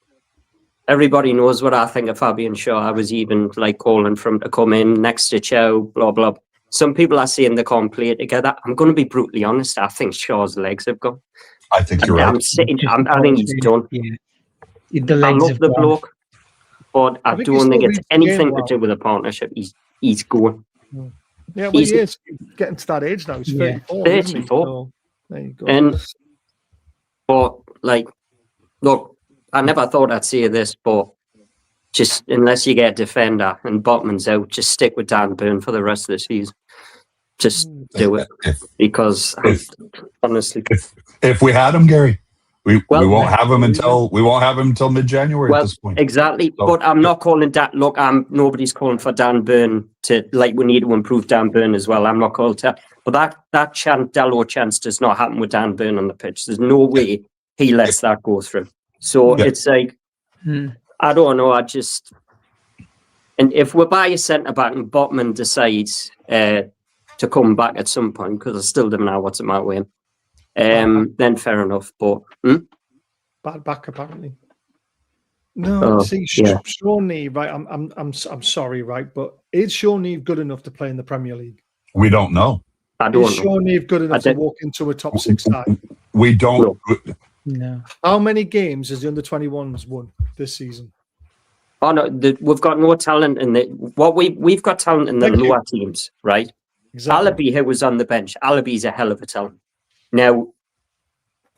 S4: everybody knows what I think of Fabian Shaw. I was even like calling for him to come in next to Chow, blah, blah. Some people are saying they can't play together. I'm going to be brutally honest. I think Shaw's legs have gone.
S5: I think you're
S4: I'm
S5: right.
S4: sitting, I think he's done.
S3: Yeah. The
S4: I
S3: legs
S4: love
S3: have
S4: the
S3: gone.
S4: bloke, but I
S2: think he
S4: don't
S2: still
S4: think it's
S2: reads the game
S4: anything to
S2: well.
S4: do with a partnership. He's going.
S2: Yeah, well,
S4: He's-
S2: he is getting to that age now. He's
S3: Yeah.
S2: 34. Isn't he?
S4: 34.
S2: So, there you go.
S4: And but like, look, I never thought I'd say this, but just unless you get a defender and Botman's out, just stick with Dan Burn for the rest of the season. Just do it, because honestly,
S5: If we had him, Gary, we
S4: Well,
S5: won't have him until mid-January
S4: well,
S5: at this point.
S4: exactly.
S5: So-
S4: But I'm not calling that. Look, nobody's calling for Dan Burn to, like, we need to improve Dan Burn as well. I'm not calling that. But that Dallo chance does not happen with Dan Burn on the pitch. There's no way he lets that go through. So
S5: Yeah.
S4: it's like,
S3: Hmm.
S4: I don't know. And if we buy a centre back and Botman decides to come back at some point, because I still don't know what's the matter with him, then fair enough. But
S2: Bad back, apparently. No,
S4: Oh,
S2: see,
S4: yeah.
S2: Sean Neve, right? I'm sorry, right? But is Sean Neve good enough to play in the Premier League?
S5: We don't know.
S4: I
S2: Is
S4: don't know.
S2: Sean Neve good enough to
S4: don't-
S2: walk into a top six side?
S5: We don't.
S3: No.
S2: How many games has the under-21s won this season?
S4: Oh no, we've got no talent in the we've got talent in the
S2: Thank you.
S4: lower teams, right?
S2: Exactly.
S4: Alabi, who was on the bench, Alabi's a hell of a talent. Now,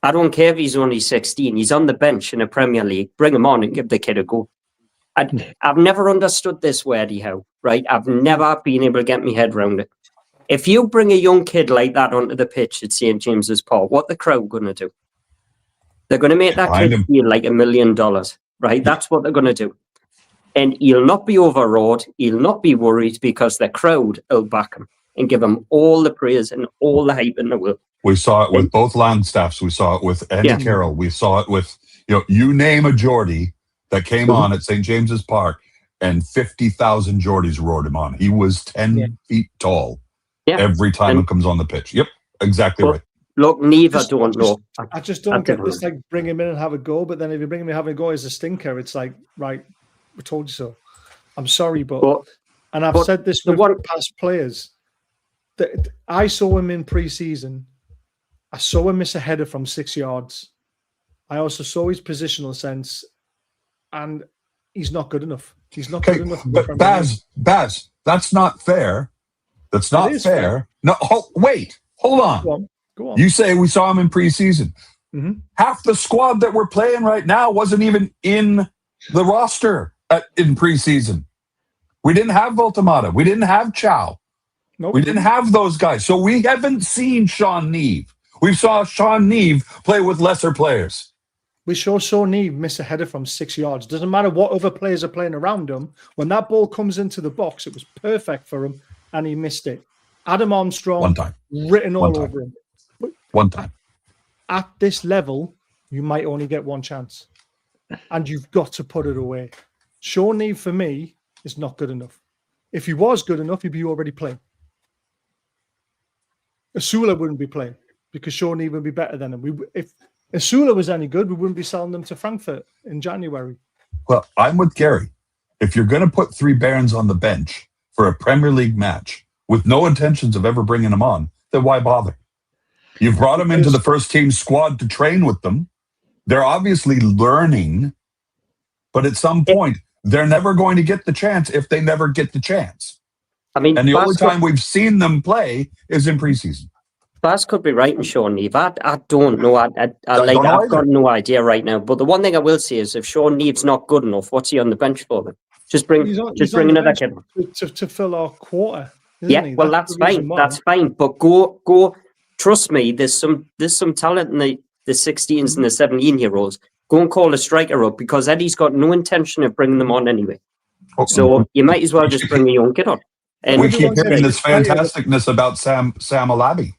S4: I don't care if he's only 16. He's on the bench in a Premier League. Bring him on and give the kid a go. I've never understood this wordy how, right? I've never been able to get my head around it. If you bring a young kid like that onto the pitch at St. James's Park, what the crowd going to do? They're going to make that
S5: Find
S4: kid
S5: him.
S4: feel like $1 million, right? That's what they're going to do. And he'll not be overawed. He'll not be worried, because the crowd will back him and give him all the praise and all the hype in the world.
S5: We saw it with both Landstaffs. We saw it with Andy
S4: Yeah.
S5: Carroll. We saw it with, you name a Geordie that came on at St. James's Park, and 50,000 Geordies roared him on. He was 10 feet tall every time it comes on the pitch. Yep, exactly right.
S4: Look, neither don't know.
S2: I just don't get this, like, bring him in and have a go, but then if you bring him in and have a go as a stinker, it's like, right, we told you so. I'm sorry, but and I've said this with past players, that I saw him in pre-season. I saw him miss a header from 6 yards. I also saw his positional sense, and he's not good enough. He's not good enough.
S5: But Baz, that's not fair. That's not fair. No, wait, hold on.
S2: Go on.
S5: You say we saw him in preseason.
S2: Mm-hmm.
S5: Half the squad that we're playing right now wasn't even in the roster in preseason. We didn't have Voltamata. We didn't have Chow.
S2: Nope.
S5: We didn't have those guys. So we haven't seen Sean Neve. We saw Sean Neve play with lesser players.
S2: We saw Sean Neve miss a header from 6 yards. Doesn't matter what other players are playing around him. When that ball comes into the box, it was perfect for him, and he missed it. Adam Armstrong,
S5: One time.
S2: written all over him.
S5: One time.
S2: At this level, you might only get one chance, and you've got to put it away. Sean Neve, for me, is not good enough. If he was good enough, he'd be already playing. Asula wouldn't be playing, because Sean Neve would be better than him. If Asula was any good, we wouldn't be selling them to Frankfurt in January.
S5: Well, I'm with Gary. If you're going to put 3 Barons on the bench for a Premier League match with no intentions of ever bringing them on, then why bother? You've brought them into the first team squad to train with them. They're obviously learning, but at some point, they're never going to get the chance if they never get the chance.
S4: I mean,
S5: And the only
S4: Baz
S5: time we've seen them play is in preseason.
S4: Baz could be right in Sean Neve. I don't know.
S5: don't know
S4: I've got
S5: either.
S4: no idea right now. But the one thing I will say is, if Sean Neve's not good enough, what's he on the bench for then? Just bring
S2: He's on
S4: another
S2: the
S4: kid.
S2: bench to fill our quarter.
S4: Yeah, well, that's fine. That's fine. But go. Trust me, there's some talent in the 16s and the 17-year-olds. Go and call a striker up, because Eddie's got no intention of bringing them on anyway. So you might as well just bring a young kid on. And
S5: we keep hearing this fantasticness about Sam Alabi.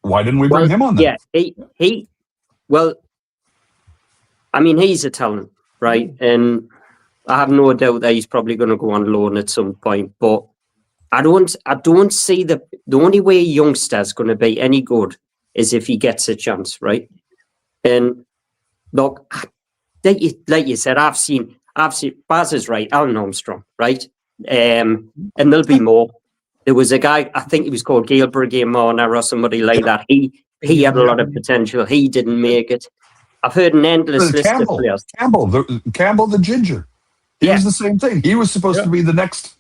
S5: Why didn't we bring him on then?
S4: Yeah, well, I mean, he's a talent, right? And I have no doubt that he's probably going to go on loan at some point. But I don't see the only way a youngster's going to be any good is if he gets a chance, right? And look, like you said, I've seen Baz is right, Alan Armstrong, right? And there'll be more. There was a guy, I think he was called Gail Brigade-Marner or somebody like that. He had a lot of potential. He didn't make it. I've heard an endless list of players.
S5: Campbell the ginger. He was the same thing. He was supposed to be the next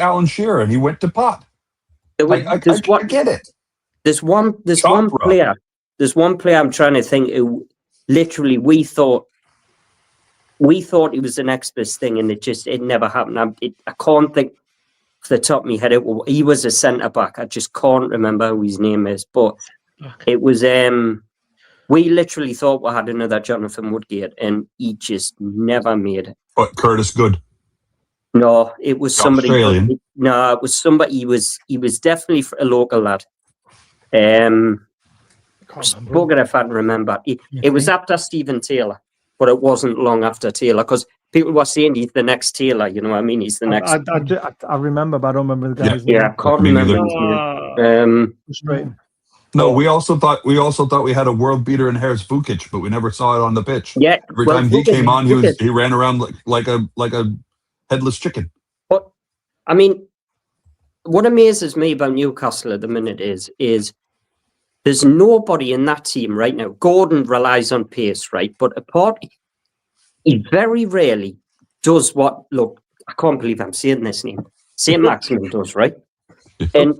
S5: Alan Shearer, and he went to pot. I get it.
S4: There's one player I'm trying to think who literally we thought he was the next best thing, and it never happened. I can't think off the top of my head. He was a centre back. I just can't remember who his name is, but it was we literally thought we had another Jonathan Woodgate, and he just never made it.
S5: What, Curtis Good?
S4: No, it was somebody.
S5: Australian.
S4: No, it was somebody. He was definitely a local lad. Bugger if I remember. It was after Stephen Taylor, but it wasn't long after Taylor, because people were saying he's the next Taylor. You know what I mean? He's the next.
S2: I remember, but I don't remember the guy's name.
S4: Yeah, I can't remember his name.
S2: Frustrating.
S5: No, we also thought we had a world beater in Harris Vukic, but we never saw it on the pitch.
S4: Yeah,
S5: every time he came on, he ran around like a headless chicken.
S4: But I mean, what amazes me about Newcastle at the minute is there's nobody in that team right now. Gordon relies on pace, right? But he very rarely does what. Look, I can't believe I'm saying this name. St. Maximin does, right? And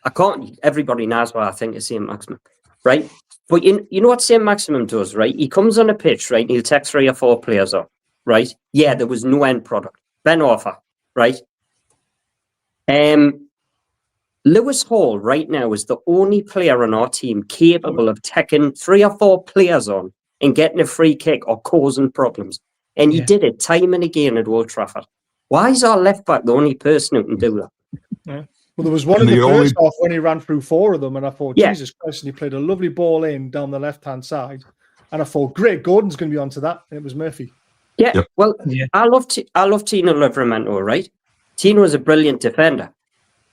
S4: I can't. Everybody knows what I think of St. Maximin, right? But you know what St. Maximin does, right? He comes on a pitch, right? And he'll take 3 or 4 players on, right? Yeah, there was no end product. Ben Arthur, right? Lewis Hall right now is the only player on our team capable of taking 3 or 4 players on and getting a free kick or causing problems. And he did it time and again at Old Trafford. Why is our left back the only person who can do that?
S2: Yeah. Well, there was one in the first half when he ran through 4 of them, and I thought, Jesus Christ, and he played a lovely ball in down the left-hand side. And I thought, great, Gordon's going to be onto that. And it was Murphy.
S4: Yeah, well, I love Tino Livramento, right? Tino is a brilliant defender,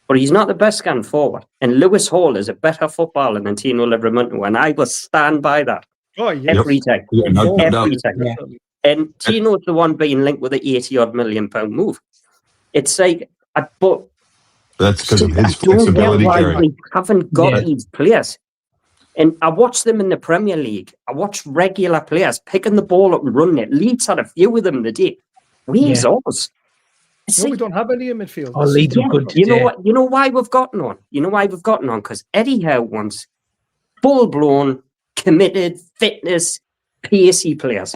S4: but he's not the best gun forward. And Lewis Hall is a better footballer than Tino Livramento, and I will stand by that every time.
S5: Yeah,
S4: every time. Yeah. And Tino's the one being linked with an 80-odd million pound move. It's like, but
S5: that's because of his flexibility.
S4: We haven't got these players. And I watch them in the Premier League. I watch regular players picking the ball up and running it. Leeds had a few of them today. Where's ours?
S2: We don't have any in midfield.
S3: Oh, Leeds are good.
S4: You know what? You know why we've gotten on? You know why we've gotten on? Because Eddie Howe wants full-blown, committed, fitness, pacey players.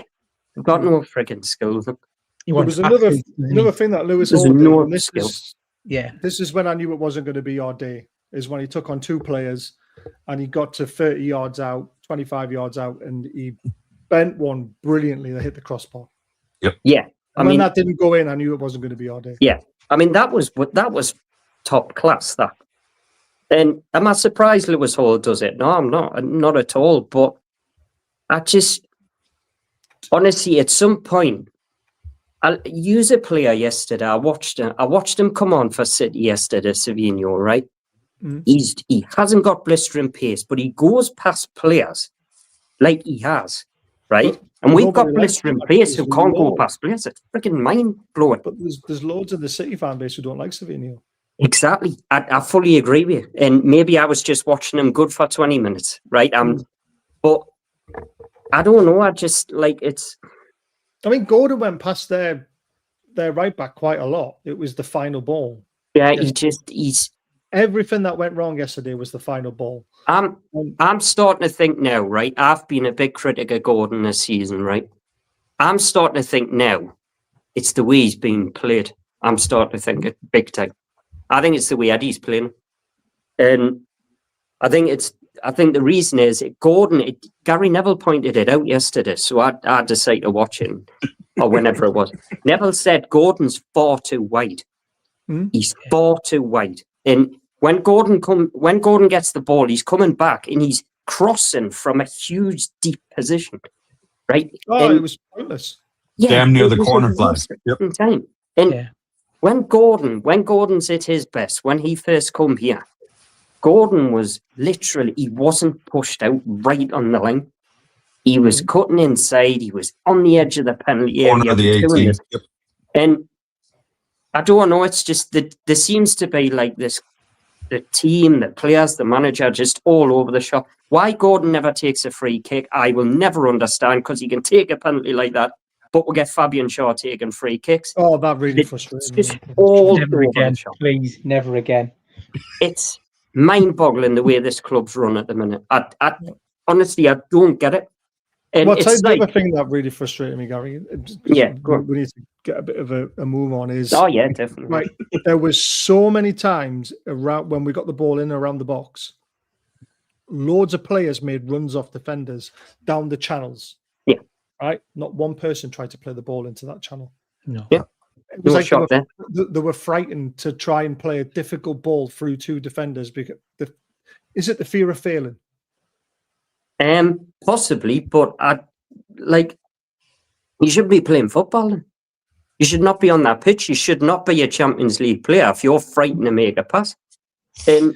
S4: We've got no frigging skill.
S2: There was another thing that Lewis Hall did. This is when I knew it wasn't going to be our day, is when he took on 2 players and he got to 30 yards out, 25 yards out, and he bent one brilliantly that hit the crossbar.
S5: Yep.
S4: Yeah.
S2: And when that didn't go in, I knew it wasn't going to be our day.
S4: Yeah. I mean, that was top class, that. And am I surprised Lewis Hall does it? No, I'm not. Not at all. But I just, honestly, at some point, I'll use a player yesterday. I watched him come on for City yesterday, Savino, right? He hasn't got blistering pace, but he goes past players like he has, right? And we've got blistering pace who can't go past players. It's freaking mind-blowing.
S2: But there's loads of the City fan base who don't like Savino.
S4: Exactly. I fully agree with you. And maybe I was just watching him good for 20 minutes, right? But I don't know. I just, like, it's...
S2: I mean, Gordon went past their right back quite a lot. It was the final ball.
S4: Yeah,
S2: yesterday.
S4: he's.
S2: Everything that went wrong yesterday was the final ball.
S4: I'm starting to think now, right? I've been a big critic of Gordon this season, right? I'm starting to think now it's the way he's being played. I'm starting to think it big time. I think it's the way Eddie's playing. And I think the reason is Gary Neville pointed it out yesterday, so I decided to watch it, or whenever it was. Neville said Gordon's far too wide. He's far too wide. And when Gordon gets the ball, he's coming back and he's crossing from a huge deep position. Right?
S2: Oh, it was pointless.
S4: Yeah,
S5: damn near the corner flag. Yep.
S4: Time. And when Gordon's at his best, when he first come here, Gordon was literally, he wasn't pushed out right on the line. He was cutting inside. He was on the edge of the penalty area.
S5: Corner of the 18. Yep.
S4: And I don't know, it's just that there seems to be like this, the team, the players, the manager, just all over the shop. Why Gordon never takes a free kick, I will never understand, because he can take a penalty like that, but we'll get Fabian Shaw taking free kicks.
S2: Oh, that really frustrates me.
S4: Just all
S3: Never
S4: over
S3: again,
S4: the shop.
S3: please, never again.
S4: It's mind-boggling the way this club's run at the minute. I honestly, I don't get it. And
S2: Well, I'll tell you
S4: it's
S2: the
S4: like,
S2: other thing that really frustrated me, Gary.
S4: Yeah, go on.
S2: We need to get a bit of a move on. Is
S4: oh yeah, definitely.
S2: right. There was so many times around when we got the ball in around the box, loads of players made runs off defenders down the channels.
S4: Yeah.
S2: Right. Not one person tried to play the ball into that channel.
S3: No.
S4: Yeah.
S2: It was
S4: No
S2: like
S4: shot there.
S2: they were frightened to try and play a difficult ball through two defenders because is it the fear of failing?
S4: Possibly, but you shouldn't be playing football then. You should not be on that pitch. You should not be a Champions League player if you're frightened to make a pass.
S2: Well,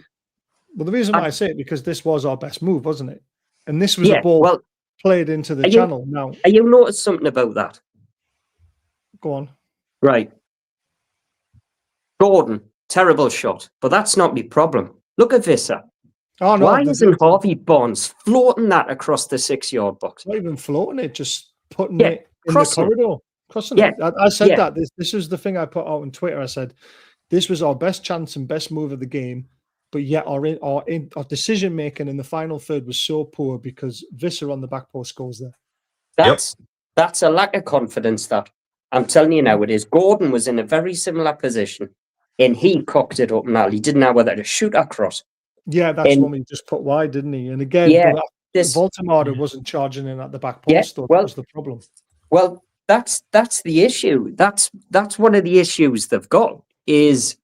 S2: the reason why I say it because this was our best move, wasn't it? And this was a ball played into the channel. Now,
S4: are you noticed something about that?
S2: Go on.
S4: Right. Gordon, terrible shot, but that's not my problem. Look at Visser.
S2: Oh, no,
S4: why isn't Harvey Barnes floating that across the 6-yard box?
S2: Not even floating it, just putting it in the corridor. Crossing it. I said that. This is the thing I put out on Twitter. I said, this was our best chance and best move of the game, but yet our decision-making in the final third was so poor because Visser on the back post goes there.
S4: That's a lack of confidence, that. I'm telling you now, it is. Gordon was in a very similar position, and he cocked it up now. He didn't know whether to shoot across.
S2: Yeah, that's when he just put wide, didn't he? And again, Voldemort wasn't charging in at the back post. That was the problem.
S4: Well, that's the issue. That's one of the issues they've got, is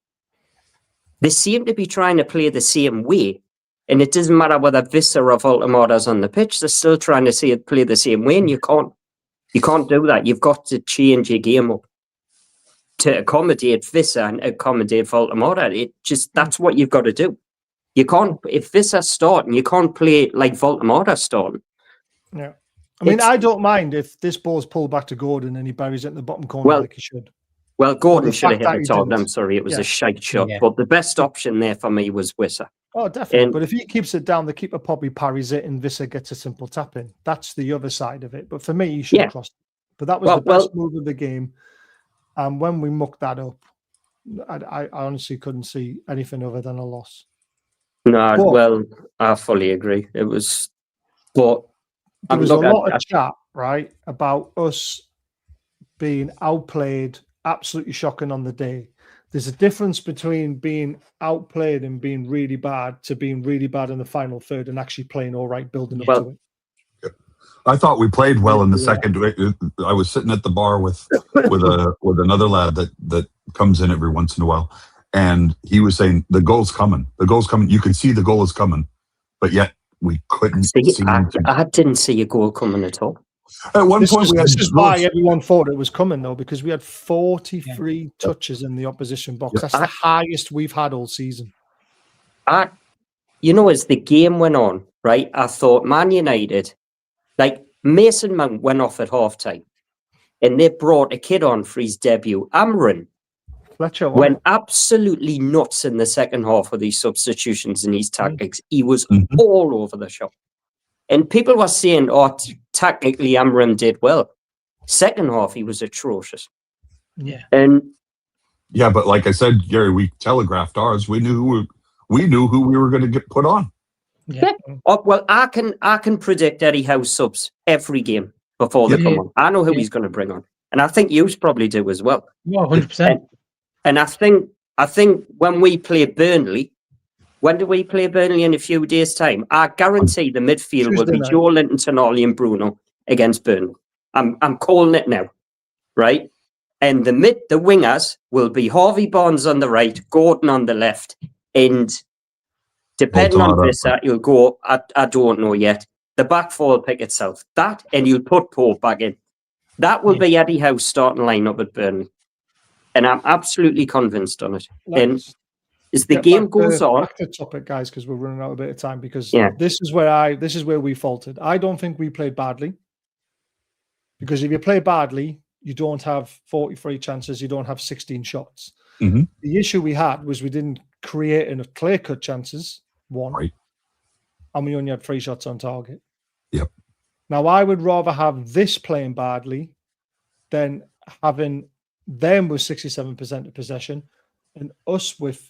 S4: they seem to be trying to play the same way, and it doesn't matter whether Visser or Voldemort's on the pitch. They're still trying to play the same way, and you can't do that. You've got to change your game up to accommodate Visser and accommodate Voldemort. That's what you've got to do. You can't, if Visser's starting, you can't play like Voldemort's starting.
S2: Yeah. I mean, I don't mind if this ball's pulled back to Gordon and he buries it in the bottom corner like he should.
S4: Well, Gordon should have hit the target. I'm sorry, it was a shite shot. But the best option there for me was Visser.
S2: Oh, definitely. But if he keeps it down, the keeper probably parries it and Visser gets a simple tap in. That's the other side of it. But for me, he should have crossed it. But that was the best move of the game. And when we mucked that up, I honestly couldn't see anything other than a loss.
S4: No, I fully agree. It was, but
S2: there was a lot of chat, right, about us being outplayed, absolutely shocking on the day. There's a difference between being outplayed and being really bad to being really bad in the final third and actually playing all right, building up to it.
S5: I thought we played well in the second. I was sitting at the bar with another lad that comes in every once in a while. And he was saying, the goal's coming. The goal's coming. You can see the goal is coming. But yet we couldn't see
S4: I didn't see a goal coming at all.
S5: At one point,
S2: this is why everyone thought it was coming, though, because we had 43 touches in the opposition box. That's the highest we've had all season.
S4: As the game went on, right, I thought Man United, like Mason Mount went off at halftime, and they brought a kid on for his debut, Amrin.
S2: Fletcher
S4: went absolutely nuts in the second half of these substitutions and his tactics. He was all over the shop. And people were saying, tactically, Amram did well. Second half, he was atrocious.
S3: Yeah.
S4: And
S5: Yeah, but like I said, Gary, we telegraphed ours. We knew who we were going to get put on.
S3: Yeah.
S4: Oh, well, I can predict Eddie Howe's subs every game before they come on. I know who he's going to bring on, and I think you probably do as well.
S3: Yeah, 100%.
S4: And I think when we play Burnley, when do we play Burnley in a few days' time? I guarantee the midfield will be Joe Linton, Tonali, and Bruno against Burnley. I'm calling it now, right? And the wingers will be Harvey Barnes on the right, Gordon on the left, and depending on this, you'll go. I don't know yet. The back four will pick itself. That, and you'll put Pope back in. That will be Eddie Howe's starting lineup at Burnley, and I'm absolutely convinced on it. And as the game goes on,
S2: back to topic, guys, because we're running out a bit of time. Because this is where we faltered. I don't think we played badly. Because if you play badly, you don't have 43 chances. You don't have 16 shots.
S5: Mm-hmm.
S2: The issue we had was we didn't create enough clear-cut chances, one.
S5: Right.
S2: And we only had 3 shots on target.
S5: Yep.
S2: Now, I would rather have this playing badly than having them with 67% of possession and us with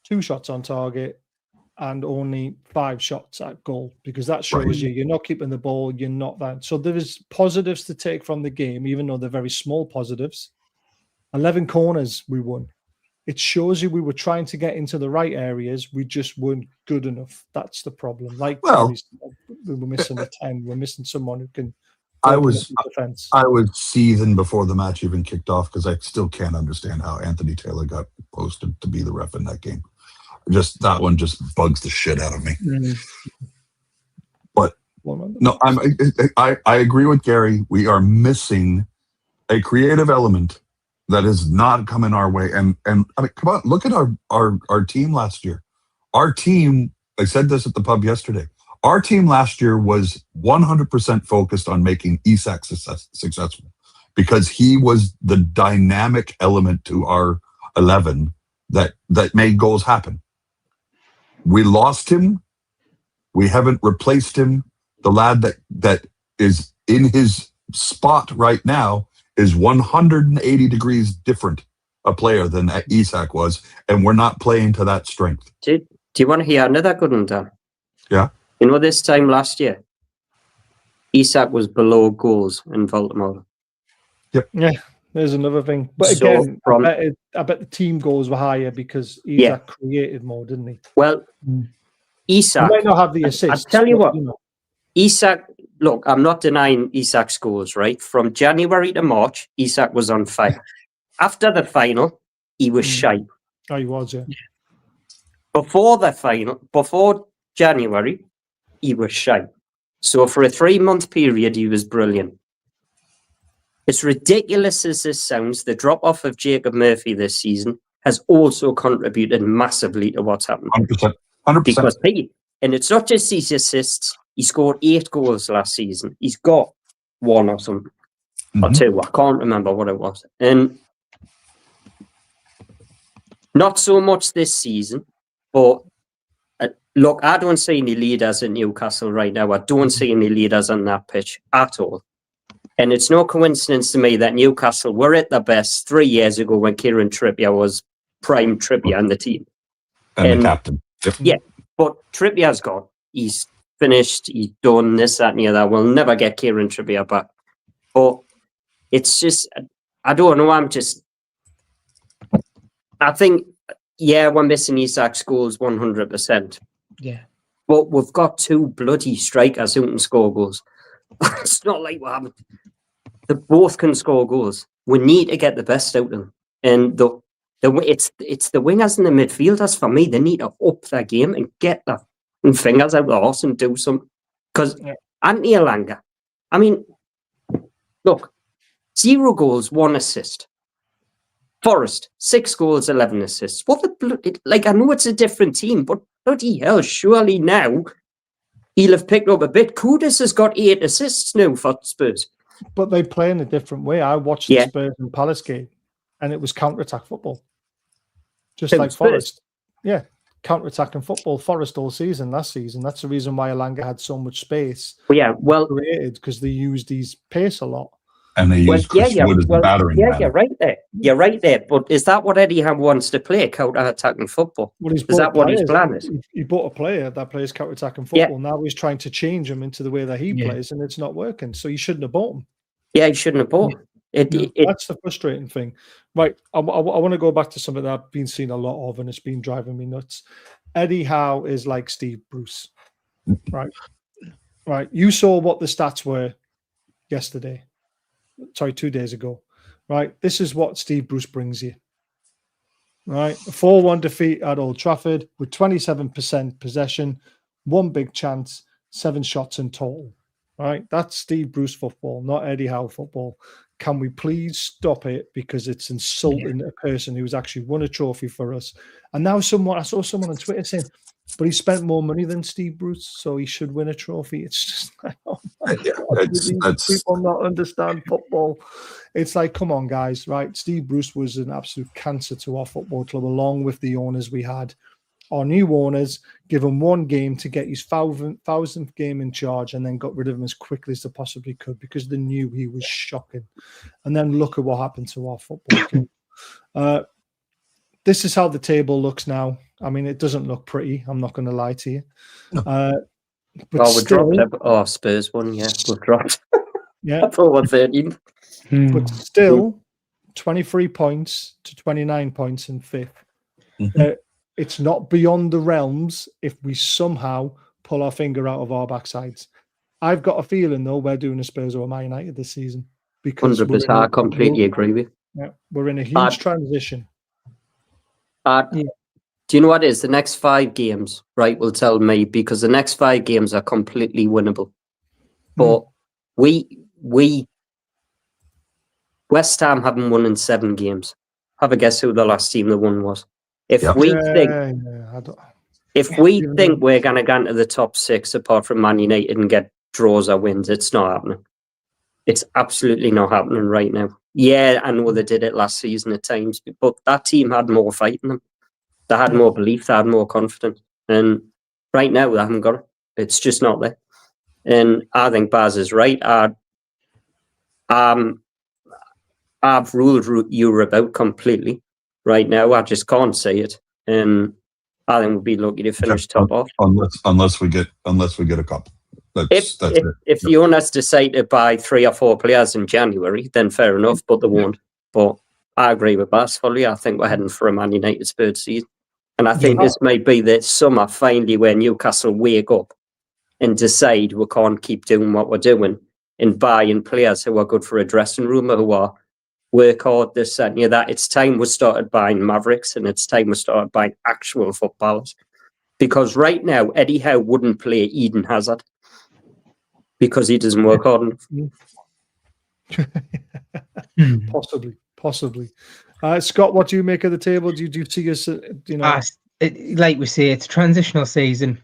S2: 2 shots on target and only 5 shots at goal, because that shows you're not keeping the ball, you're not that. So there is positives to take from the game, even though they're very small positives. 11 corners we won. It shows you we were trying to get into the right areas. We just weren't good enough. That's the problem. Like, we were missing a 10. We're missing someone who can.
S5: I was seething before the match even kicked off because I still can't understand how Anthony Taylor got posted to be the ref in that game. Just that one just bugs the shit out of me. But no, I agree with Gary. We are missing a creative element that is not coming our way. And I mean, come on, look at our team last year. Our team, I said this at the pub yesterday. Our team last year was 100% focused on making Isak successful because he was the dynamic element to our 11 that made goals happen. We lost him. We haven't replaced him. The lad that is in his spot right now is 180 degrees different a player than Isak was, and we're not playing to that strength.
S4: Do you want to hear another good one, Dan?
S5: Yeah.
S4: You know, this time last year, Isak was below goals in Baltimore.
S2: Yep. Yeah, there's another thing. But again, I bet the team goals were higher because Isak created more, didn't he?
S4: Well, Isak...
S2: He might not have the assists.
S4: I'll tell you what, Isak... Look, I'm not denying Isak's goals, right? From January to March, Isak was on fire. After the final, he was shy.
S2: Oh, he was, yeah.
S4: Before the final, before January, he was shy. So for a 3-month period, he was brilliant. As ridiculous as this sounds, the drop-off of Jacob Murphy this season has also contributed massively to what's happened.
S5: 100%.
S4: Because and it's not just his assists. He scored 8 goals last season. He's got 1 or something. Or 2. I can't remember what it was. And not so much this season, but look, I don't see any leaders in Newcastle right now. I don't see any leaders on that pitch at all. And it's no coincidence to me that Newcastle were at their best 3 years ago when Kieran Trippier was prime Trippier in the team.
S5: And the captain. Yep.
S4: Yeah, but Trippier's gone. He's finished. He's done this, that, and the other. We'll never get Kieran Trippier back. But it's just, I don't know. I think, we're missing Isak's goals 100%.
S3: Yeah.
S4: But we've got 2 bloody strikers who can score goals. It's not like we haven't. They both can score goals. We need to get the best out of them. And it's the wingers and the midfielders, for me, they need to up their game and get their fingers out of the horse and do something. Because Anthony Elanga, I mean, look, 0 goals, 1 assist. Forrest, 6 goals, 11 assists. What the bloody, I know it's a different team, but bloody hell, surely now he'll have picked up a bit. Kudus has got 8 assists now for Spurs.
S2: But they play in a different way. I watched the Spurs and Palace game, and it was counter-attack football. Just like Forest. Yeah, counter-attacking football. Forest all season, last season. That's the reason why Elanga had so much space.
S4: Well,
S2: created, because they used his pace a lot.
S5: And they use Chris Wood as the battering ram.
S4: You're right there. You're right there. But is that what Eddie Howe wants to play, counter-attacking football?
S2: Well,
S4: is that what his plan is?
S2: He bought a player that plays counter-attacking football. Now he's trying to change him into the way that he plays, and it's not working. So you shouldn't have bought him.
S4: Yeah, he shouldn't have bought him.
S2: That's the frustrating thing. Right, I want to go back to something that I've been seeing a lot of, and it's been driving me nuts. Eddie Howe is like Steve Bruce. Right. You saw what the stats were yesterday. Sorry, 2 days ago. Right. This is what Steve Bruce brings you. Right. A 4-1 defeat at Old Trafford with 27% possession, 1 big chance, 7 shots in total. Right. That's Steve Bruce football, not Eddie Howe football. Can we please stop it, because it's insulting a person who's actually won a trophy for us? And now I saw someone on Twitter saying, but he spent more money than Steve Bruce, so he should win a trophy. It's just like, oh my God, people not understand football. It's like, come on, guys, right? Steve Bruce was an absolute cancer to our football club, along with the owners we had. Our new owners give him 1 game to get his 1,000th game in charge, and then got rid of him as quickly as they possibly could, because they knew he was shocking. And then look at what happened to our football club. This is how the table looks now. I mean, it doesn't look pretty. I'm not going to lie to you. But
S4: we dropped Spurs one. Yeah, we've dropped.
S2: Yeah,
S4: I thought 113.
S2: But still, 23 points to 29 points in 5th. It's not beyond the realms if we somehow pull our finger out of our backsides. I've got a feeling, though, we're doing a Spurs or Man United this season. Because
S4: 100%, I completely agree with you.
S2: Yeah, we're in a huge transition.
S4: Do you know what it is? The next 5 games, right, will tell me, because the next 5 games are completely winnable. But West Ham haven't won in 7 games. Have a guess who the last team that won was. If we think we're going to get into the top 6, apart from Man United, and get draws or wins, it's not happening. It's absolutely not happening right now. Yeah, I know they did it last season at times, but that team had more fight in them. They had more belief, they had more confidence. And right now, they haven't got it. It's just not there. And I think Baz is right. I've ruled Europe out completely. Right now, I just can't say it, and I think we'll be lucky to finish top off.
S5: Unless we get a couple. That's it.
S4: If the owners decide to buy 3 or 4 players in January, then fair enough, but they won't. But I agree with Bass fully. I think we're heading for a Man United Spurs season, and I think this might be the summer finally where Newcastle wake up and decide we can't keep doing what we're doing and buying players who are good for a dressing room, who are work hard, this and that. It's time we started buying Mavericks, and it's time we started buying actual footballers. Because right now, Eddie Howe wouldn't play Eden Hazard because he doesn't work hard enough.
S2: Possibly. Scott, what do you make of the table? Do you see us?
S3: Like we say, it's a transitional season.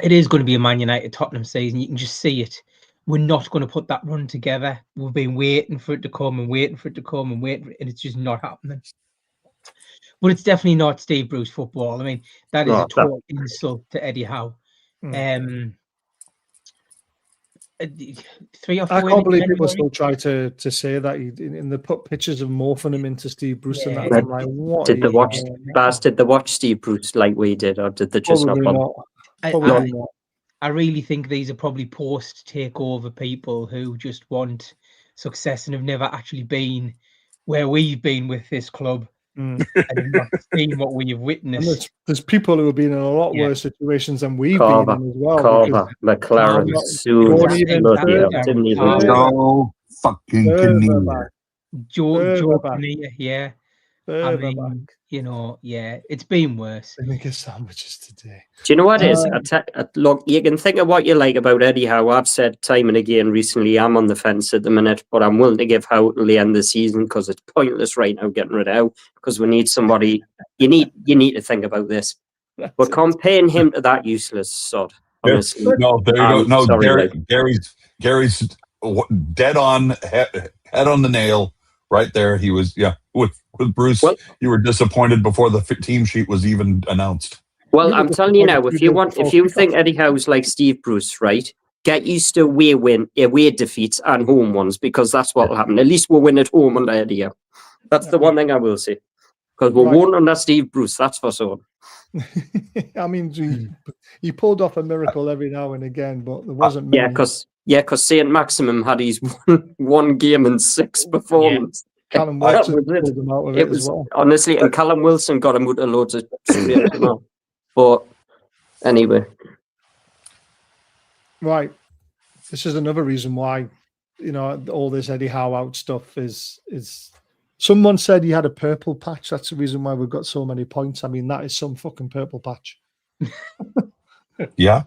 S3: It is going to be a Man United Tottenham season. You can just see it. We're not going to put that run together. We've been waiting for it to come and waiting for it to come and and it's just not happening. But it's definitely not Steve Bruce football. I mean, that is a total insult to Eddie Howe. 3 or 4.
S2: I can't believe people still try to say that in the put pictures of morphing him into Steve Bruce and that. I'm like, what?
S4: Did they watch Steve Bruce like we did, or did they just
S2: Probably
S4: not?
S2: Probably not.
S3: I really think these are probably post-takeover people who just want success and have never actually been where we've been with this club and have not seen what we have witnessed.
S2: There's people who have been in a lot worse situations than we've been in as well.
S4: Carver, McLaren,
S5: no fucking Kinnear.
S3: Joe Kinnear, yeah. I mean, it's been worse.
S2: They make us sandwiches today.
S4: Do you know what it is? Look, you can think of what you like about Eddie Howe. I've said time and again recently, I'm on the fence at the minute, but I'm willing to give Howe till the end of the season, because it's pointless right now getting rid of Howe, because we need somebody. You need to think about this. We're comparing him to that useless sod. Honestly.
S5: No, there you go. No, Gary's dead on, head on the nail. Right there, he was. With Bruce, you were disappointed before the team sheet was even announced.
S4: Well, I'm telling you now, if you think Eddie Howe's like Steve Bruce, right? get used to away defeats and home ones, because that's what will happen. At least we'll win at home under Eddie Howe. That's the one thing I will say. Because we won't under Steve Bruce, that's for sure.
S2: I mean, he pulled off a miracle every now and again, but there wasn't many.
S4: Yeah, because St. Maximum had his one game and 6 performances.
S2: Callum Wilson pulled him out of it as well.
S4: Honestly, and Callum Wilson got him out of loads of straight as well. But anyway.
S2: Right. This is another reason why, all this Eddie Howe out stuff is someone said he had a purple patch. That's the reason why we've got so many points. I mean, that is some fucking purple patch.
S5: Yeah.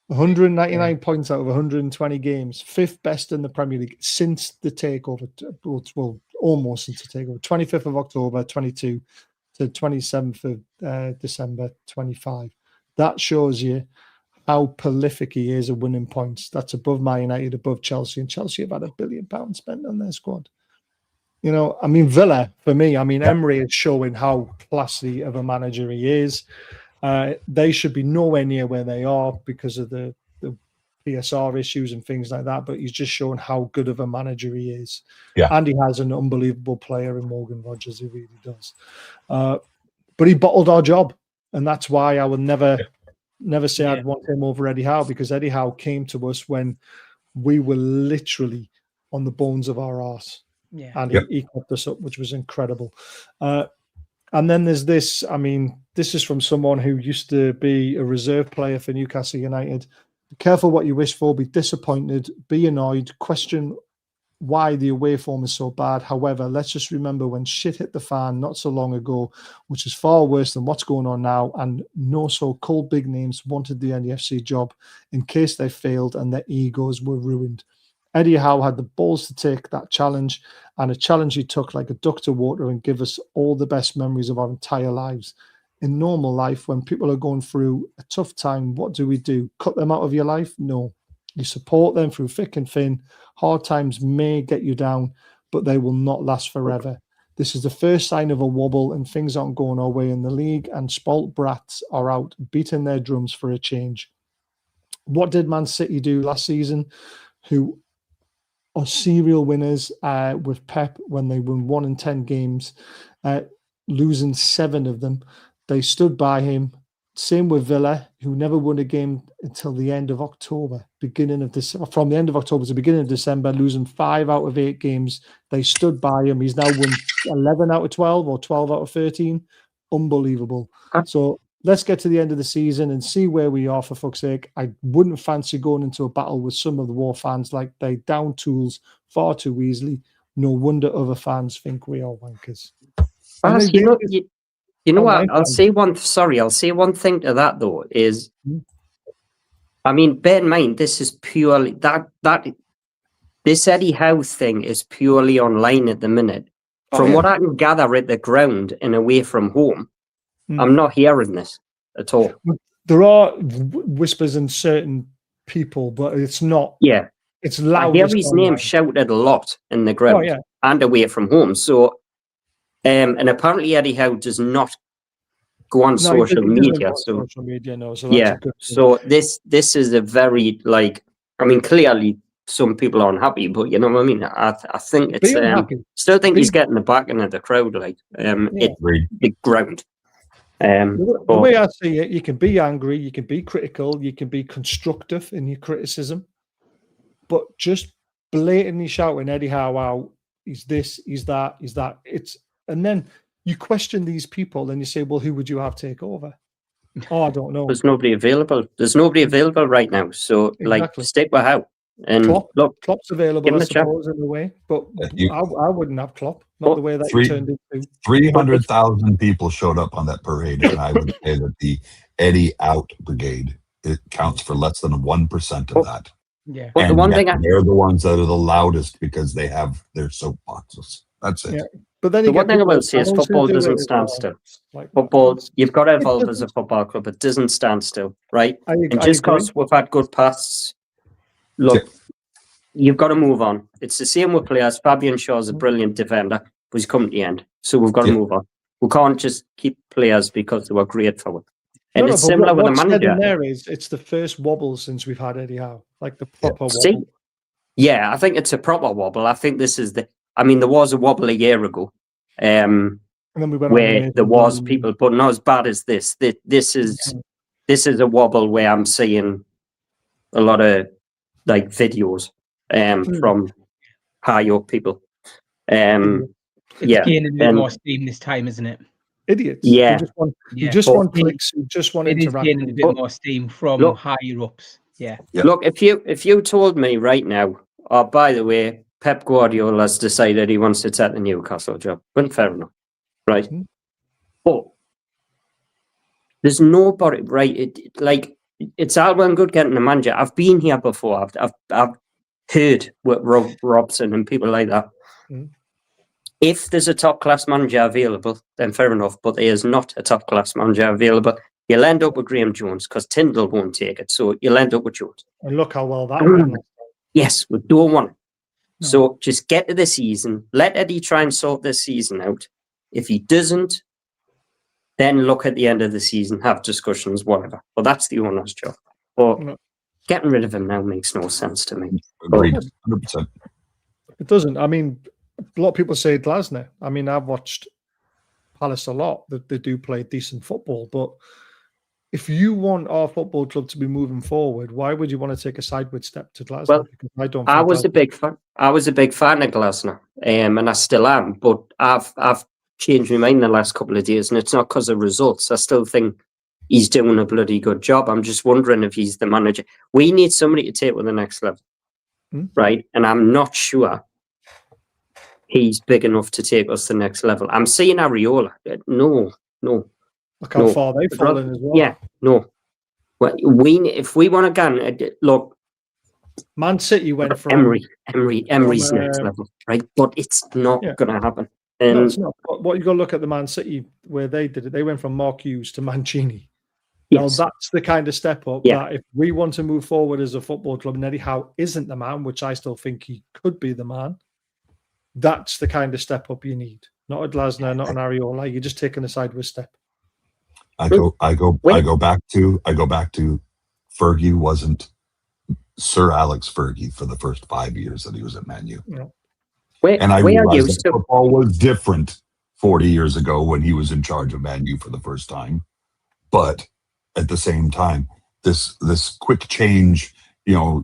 S2: 199 points out of 120 games, 5th best in the Premier League since the takeover. Well, almost since the takeover. 25th of October 22 to 27th of December 25. That shows you how prolific he is at winning points. That's above Man United, above Chelsea, and Chelsea have had £1 billion spent on their squad. I mean, Villa, for me, Emery is showing how classy of a manager he is. They should be nowhere near where they are because of the PSR issues and things like that, but he's just showing how good of a manager he is.
S5: Yeah.
S2: And he has an unbelievable player in Morgan Rogers, he really does. But he bottled our job, and that's why I will never say I'd want him over Eddie Howe, because Eddie Howe came to us when we were literally on the bones of our arse.
S3: Yeah.
S2: And he kept us up, which was incredible. And then there's this, this is from someone who used to be a reserve player for Newcastle United. Be careful what you wish for, be disappointed, be annoyed, question why the away form is so bad. However, let's just remember when shit hit the fan not so long ago, which is far worse than what's going on now, and no so-called big names wanted the NEFC job in case they failed and their egos were ruined. Eddie Howe had the balls to take that challenge, and a challenge he took like a duck to water and give us all the best memories of our entire lives. In normal life, when people are going through a tough time, what do? Cut them out of your life? No. You support them through thick and thin. Hard times may get you down, but they will not last forever. This is the first sign of a wobble, and things aren't going our way in the league, and spoilt brats are out beating their drums for a change. What did Man City do last season, who are serial winners with Pep when they won 1 in 10 games, losing 7 of them? They stood by him. Same with Villa, who never won a game until the end of October, from the end of October to the beginning of December, losing 5 out of 8 games. They stood by him. He's now won 11 out of 12 or 12 out of 13. Unbelievable. So let's get to the end of the season and see where we are, for fuck's sake. I wouldn't fancy going into a battle with some of the War fans, like they down tools far too easily. No wonder other fans think we are wankers.
S4: You know what? I'll say one thing to that though is, bear in mind this is purely this Eddie Howe thing is purely online at the minute. From what I can gather at the ground and away from home, I'm not hearing this at all.
S2: There are whispers in certain people, but it's not.
S4: Yeah,
S2: it's loud.
S4: I hear his name shouted a lot in the ground and away from home. So. And apparently Eddie Howe does not go on social media. So this is a very clearly some people are unhappy, but you know what I mean. I think it's still think he's getting the backing of the crowd, the ground.
S2: The way I see it, you can be angry, you can be critical, you can be constructive in your criticism, but just blatantly shouting Eddie Howe out, he's this, he's that, and then you question these people and you say, well, who would you have take over? Oh, I don't know.
S4: There's nobody available. There's nobody available right now. So, stick with Howe. And
S2: Klopp's available, I suppose, in a way. But I wouldn't have Klopp. Not the way that he turned into.
S5: 300,000 people showed up on that parade. And I would say that the Eddie Out Brigade, it counts for less than 1% of that.
S3: Yeah.
S4: But the one thing
S5: they're the ones that are the loudest because they have their soapboxes. That's it.
S2: Yeah. But then
S4: the one thing I will say is football doesn't stand still. Football, you've got to evolve as a football club. It doesn't stand still, right? And just because we've had good pasts, look, you've got to move on. It's the same with players. Fabian Shaw's a brilliant defender, but he's coming to the end. So we've got to move on. We can't just keep players because they were great for it. And it's similar with the manager.
S2: There is, it's the first wobble since we've had Eddie Howe, like the proper wobble.
S4: See? Yeah, I think it's a proper wobble. I think this is there was a wobble a year ago,
S2: and then we went
S4: where there was people, but not as bad as this. This is a wobble where I'm seeing a lot of like videos from high up people.
S3: It's gaining a bit more steam this time, isn't it?
S2: Idiots.
S4: Yeah.
S2: You just want clicks. You just want
S3: interaction. It is gaining a bit more steam from higher ups. Yeah.
S4: Look, if you told me right now, oh, by the way, Pep Guardiola has decided he wants to take the Newcastle job, well, fair enough, right? But there's nobody, right? It's all well and good getting a manager. I've been here before. I've heard with Robson and people like that. If there's a top-class manager available, then fair enough, but there is not a top-class manager available. You'll end up with Graham Jones because Tyndall won't take it, so you'll end up with Jones.
S2: And look how well that went.
S4: Yes, we don't want it. No. So just get to the season. Let Eddie try and sort this season out. If he doesn't, then look at the end of the season, have discussions, whatever. But that's the owner's job. But getting rid of him now makes no sense to me.
S5: Agreed, 100%.
S2: It doesn't. I mean, a lot of people say Glasner. I mean, I've watched Palace a lot. They do play decent football, but if you want our football club to be moving forward, why would you want to take a sideways step to Glasner?
S4: Well,
S2: because
S4: I was a big fan. I was a big fan of Glasner, and I still am. But I've changed my mind the last couple of days, and it's not because of results. I still think he's doing a bloody good job. I'm just wondering if he's the manager. We need somebody to take with the next level, right? And I'm not sure he's big enough to take us to the next level. I'm seeing Areola. No.
S2: Look how far they've fallen as well.
S4: Yeah, no. Well, if we want to go, look.
S2: Man City went from
S4: Emery's next level, right? But it's not going to happen.
S2: No, it's not. But what you got to look at the Man City where they did it. They went from Mark Hughes to Mancini. Yes. Now that's the kind of step up that if we want to move forward as a football club, and Eddie Howe isn't the man, which I still think he could be the man. That's the kind of step up you need. Not a Glasner, not an Areola. You're just taking a sideways step.
S5: I go back to Fergie wasn't Sir Alex Fergie for the first 5 years that he was at Man U.
S2: No.
S5: And I realized that football was different 40 years ago when he was in charge of Man U for the first time. But at the same time, this quick change,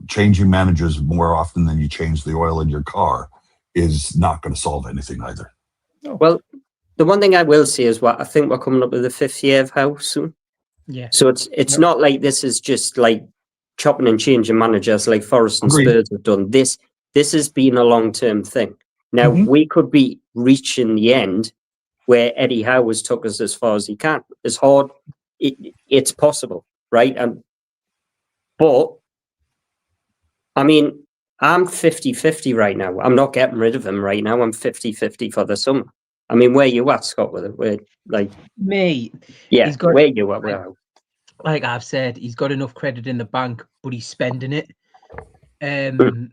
S5: changing managers more often than you change the oil in your car is not going to solve anything either.
S2: No.
S4: Well, the one thing I will say is I think we're coming up with the 5th year of Howe soon.
S3: Yeah.
S4: So it's not like this is just like chopping and changing managers like Forest and Spurs have done. This has been a long-term thing. Now, we could be reaching the end where Eddie Howe has took us as far as he can. It's hard. It's possible, right? But, I mean, I'm 50-50 right now. I'm not getting rid of him right now. I'm 50-50 for the summer. I mean, where you at, Scott, with it? Where,
S3: me?
S4: Yeah, where you at?
S3: Like I've said, he's got enough credit in the bank, but he's spending it. And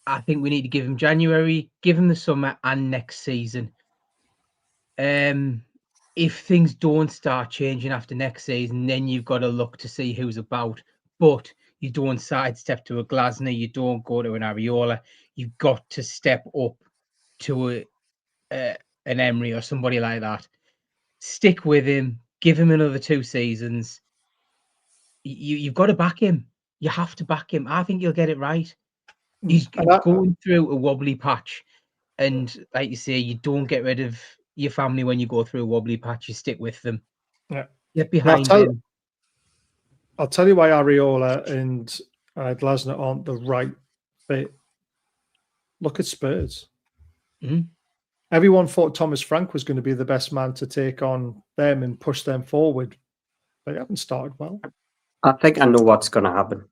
S3: I think we need to give him January, give him the summer and next season. If things don't start changing after next season, then you've got to look to see who's about. But you don't sidestep to a Glasner, you don't go to an Areola. You've got to step up to an Emery or somebody like that. Stick with him, give him another 2 seasons. You've got to back him. You have to back him. I think you'll get it right. He's going through a wobbly patch, and like you say, you don't get rid of your family when you go through a wobbly patch. You stick with them.
S2: Yeah,
S3: get behind him.
S2: I'll tell you why Areola and Glasner aren't the right fit. Look at Spurs. Everyone thought Thomas Frank was going to be the best man to take on them and push them forward. They haven't started well.
S4: I think I know what's going to happen,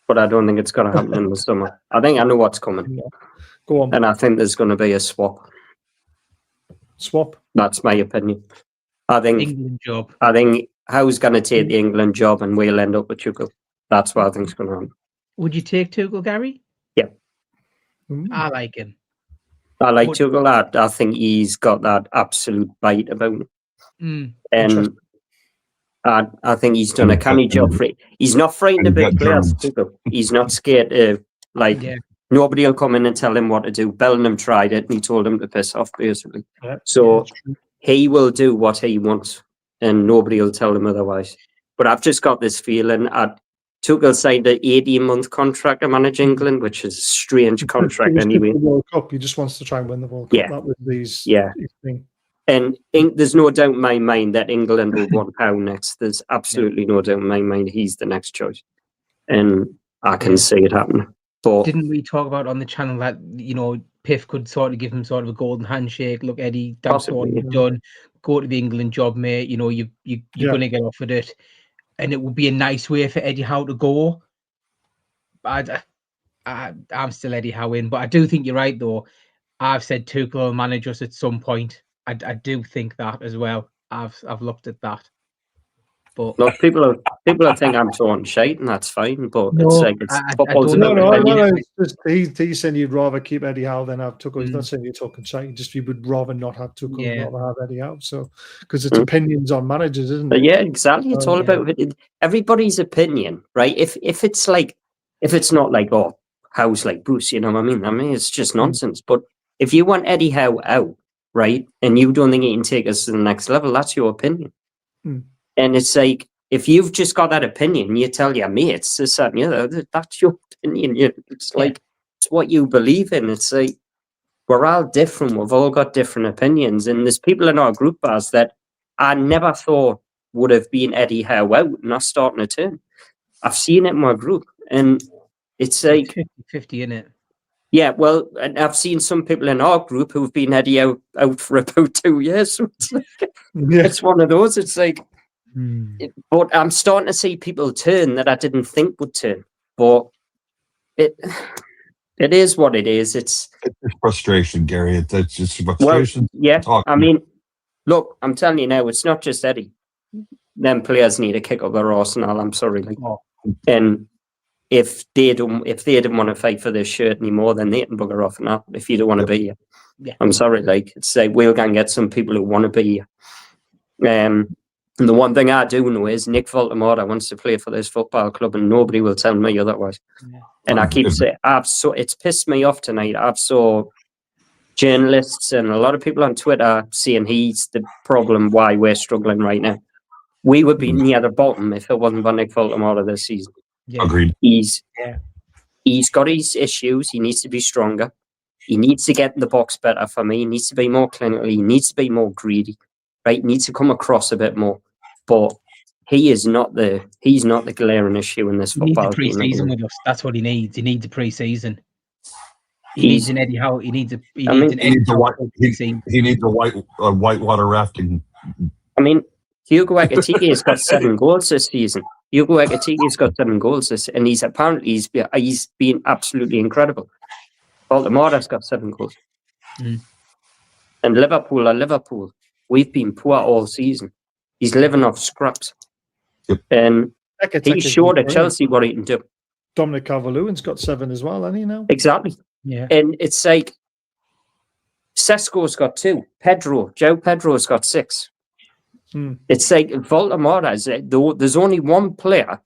S4: but I don't think it's going to happen in the summer. I think I know what's coming.
S2: Yeah. Go on.
S4: And I think there's going to be a swap.
S2: Swap?
S4: That's my opinion. I think
S3: England job.
S4: I think Howe's going to take the England job and we'll end up with Tuchel. That's what I think is going to happen.
S3: Would you take Tuchel, Gary?
S4: Yeah.
S3: I like him.
S4: I like Tuchel. I think he's got that absolute bite about him. And I think he's done a canny job for it. He's not frightened of big players, people. He's not scared to, nobody will come in and tell him what to do. Bellingham tried it and he told him to piss off, basically.
S2: Yeah,
S4: so he will do what he wants and nobody will tell him otherwise. But I've just got this feeling Tuchel signed an 18-month contract to manage England, which is a strange contract anyway.
S2: The World Cup. He just wants to try and win the World Cup.
S4: Yeah.
S2: That was his thing.
S4: And there's no doubt in my mind that England will want Howe next. There's absolutely no doubt in my mind he's the next choice. And I can see it happening. But
S3: didn't we talk about on the channel that, Piff could sort of give him sort of a golden handshake? Look, Eddie, that's what you've done. Go to the England job, mate. You're going to get offered it. And it would be a nice way for Eddie Howe to go. I'm still Eddie Howe in, but I do think you're right, though. I've said Tuchel will manage us at some point. I do think that as well. I've looked at that. But
S4: look, people think I'm talking shite, and that's fine. But it's football's
S2: he's saying you'd rather keep Eddie Howe than have Tuchel. He's not saying you're talking shite. Just you would rather not have Tuchel, not have Eddie Howe. So because it's opinions on managers, isn't it?
S4: Yeah, exactly. It's all about everybody's opinion, right? If it's not like Howe's like Bruce, you know what I mean? I mean it's just nonsense. But if you want Eddie Howe out, right, and you don't think he can take us to the next level, that's your opinion. And it's like, if you've just got that opinion, you tell your mates, this, that, and the other, that's your opinion. It's like, it's what you believe in. It's like, we're all different. We've all got different opinions. And there's people in our group bars that I never thought would have been Eddie Howe out and not starting a turn. I've seen it in my group. And it's like
S3: 50-50, isn't it?
S4: Yeah, well, and I've seen some people in our group who've been Eddie out for about 2 years. So it's like, it's one of those. It's like, but I'm starting to see people turn that I didn't think would turn. But it is what it is. It's
S5: frustration, Gary. It's just frustration.
S4: Well, yeah, I mean, look, I'm telling you now, it's not just Eddie. Them players need a kick up their arse and all. I'm sorry, and if they didn't want to fight for their shirt anymore, then they can bugger off now. If you don't want to be here, I'm sorry. It's like we'll go and get some people who want to be here. And the one thing I do know is Nick Voldemort wants to play for this football club, and nobody will tell me otherwise. And I keep saying, it's pissed me off tonight. I've saw journalists and a lot of people on Twitter saying he's the problem why we're struggling right now. We would be near the bottom if it wasn't for Nick Voldemort this season.
S5: Agreed.
S4: He's got his issues. He needs to be stronger. He needs to get in the box better for me. He needs to be more clinical. He needs to be more greedy. Right, needs to come across a bit more, but he's not the glaring issue in this football team.
S3: He needs a pre-season with us. That's what he needs. He needs a pre-season. He needs an Eddie Howe. He needs a
S5: whitewater rafting.
S3: I
S4: mean, Hugo Ekitike has got 7 goals this season. Hugo Ekitike has got 7 goals and he's been absolutely incredible. Baltimore has got 7 goals, and Liverpool. We've been poor all season. He's living off scraps. And he showed at Chelsea what he can do.
S2: Dominic Calvert-Lewin's got 7 as well, hasn't he now?
S4: Exactly.
S3: Yeah.
S4: And it's like Sesko's got 2. Joe Pedro's got 6. It's like Voldemort, there's only one player.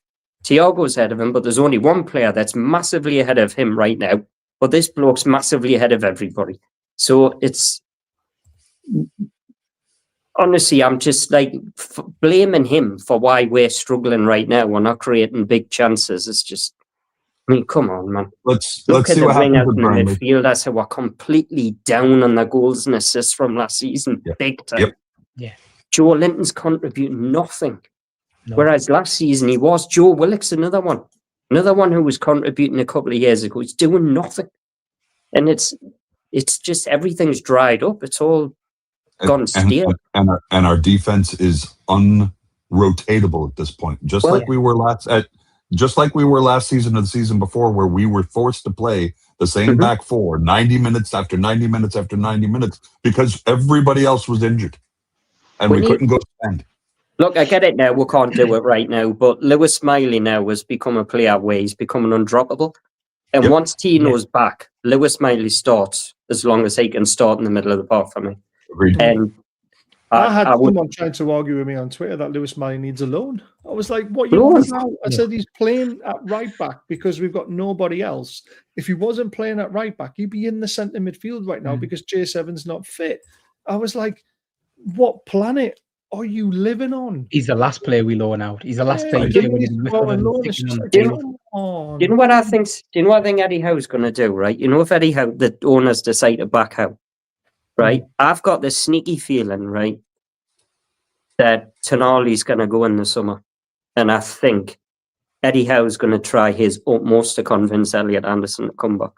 S4: Thiago's ahead of him, but there's only one player that's massively ahead of him right now. But this bloke's massively ahead of everybody. So it's... Honestly, I'm just like blaming him for why we're struggling right now. We're not creating big chances. It's just, I mean, come on, man.
S5: Let's
S4: look at
S5: see
S4: the
S5: what happens
S4: wingers
S5: with
S4: in the
S5: Burnley.
S4: midfield. So we're completely down on the goals and assists from last season, big time.
S3: Yeah.
S4: Joe Linton's contributing nothing, whereas last season he was. Joe Willock's another one who was contributing a couple of years ago. He's doing nothing, and it's just everything's dried up. It's all gone stale.
S5: And our defense is unrotatable at this point, just like we were last season or the season before, where we were forced to play the same back four 90 minutes after 90 minutes after 90 minutes because everybody else was injured and we couldn't go spend.
S4: Look, I get it now. We can't do it right now, but Lewis Smiley now has become a player where he's becoming undroppable. And once Tino's back, Lewis Smiley starts as long as he can start in the middle of the park for me.
S5: Agreed.
S4: And
S2: I had
S4: would,
S2: someone trying to argue with me on Twitter that Lewis Miley needs a loan. I was like, what you on about? I said he's playing at right back because we've got nobody else. If he wasn't playing at right back, he'd be in the centre midfield right now because J7's not fit. I was like, what planet are you living on?
S3: He's the last player we loan out. He's the last player.
S4: You know what I think? Do you know what I think Eddie Howe's going to do? Right? You know, if Eddie Howe, the owners decide to back out, right? I've got this sneaky feeling, right, that Tonali's going to go in the summer, and I think Eddie Howe's going to try his utmost to convince Elliot Anderson to come back.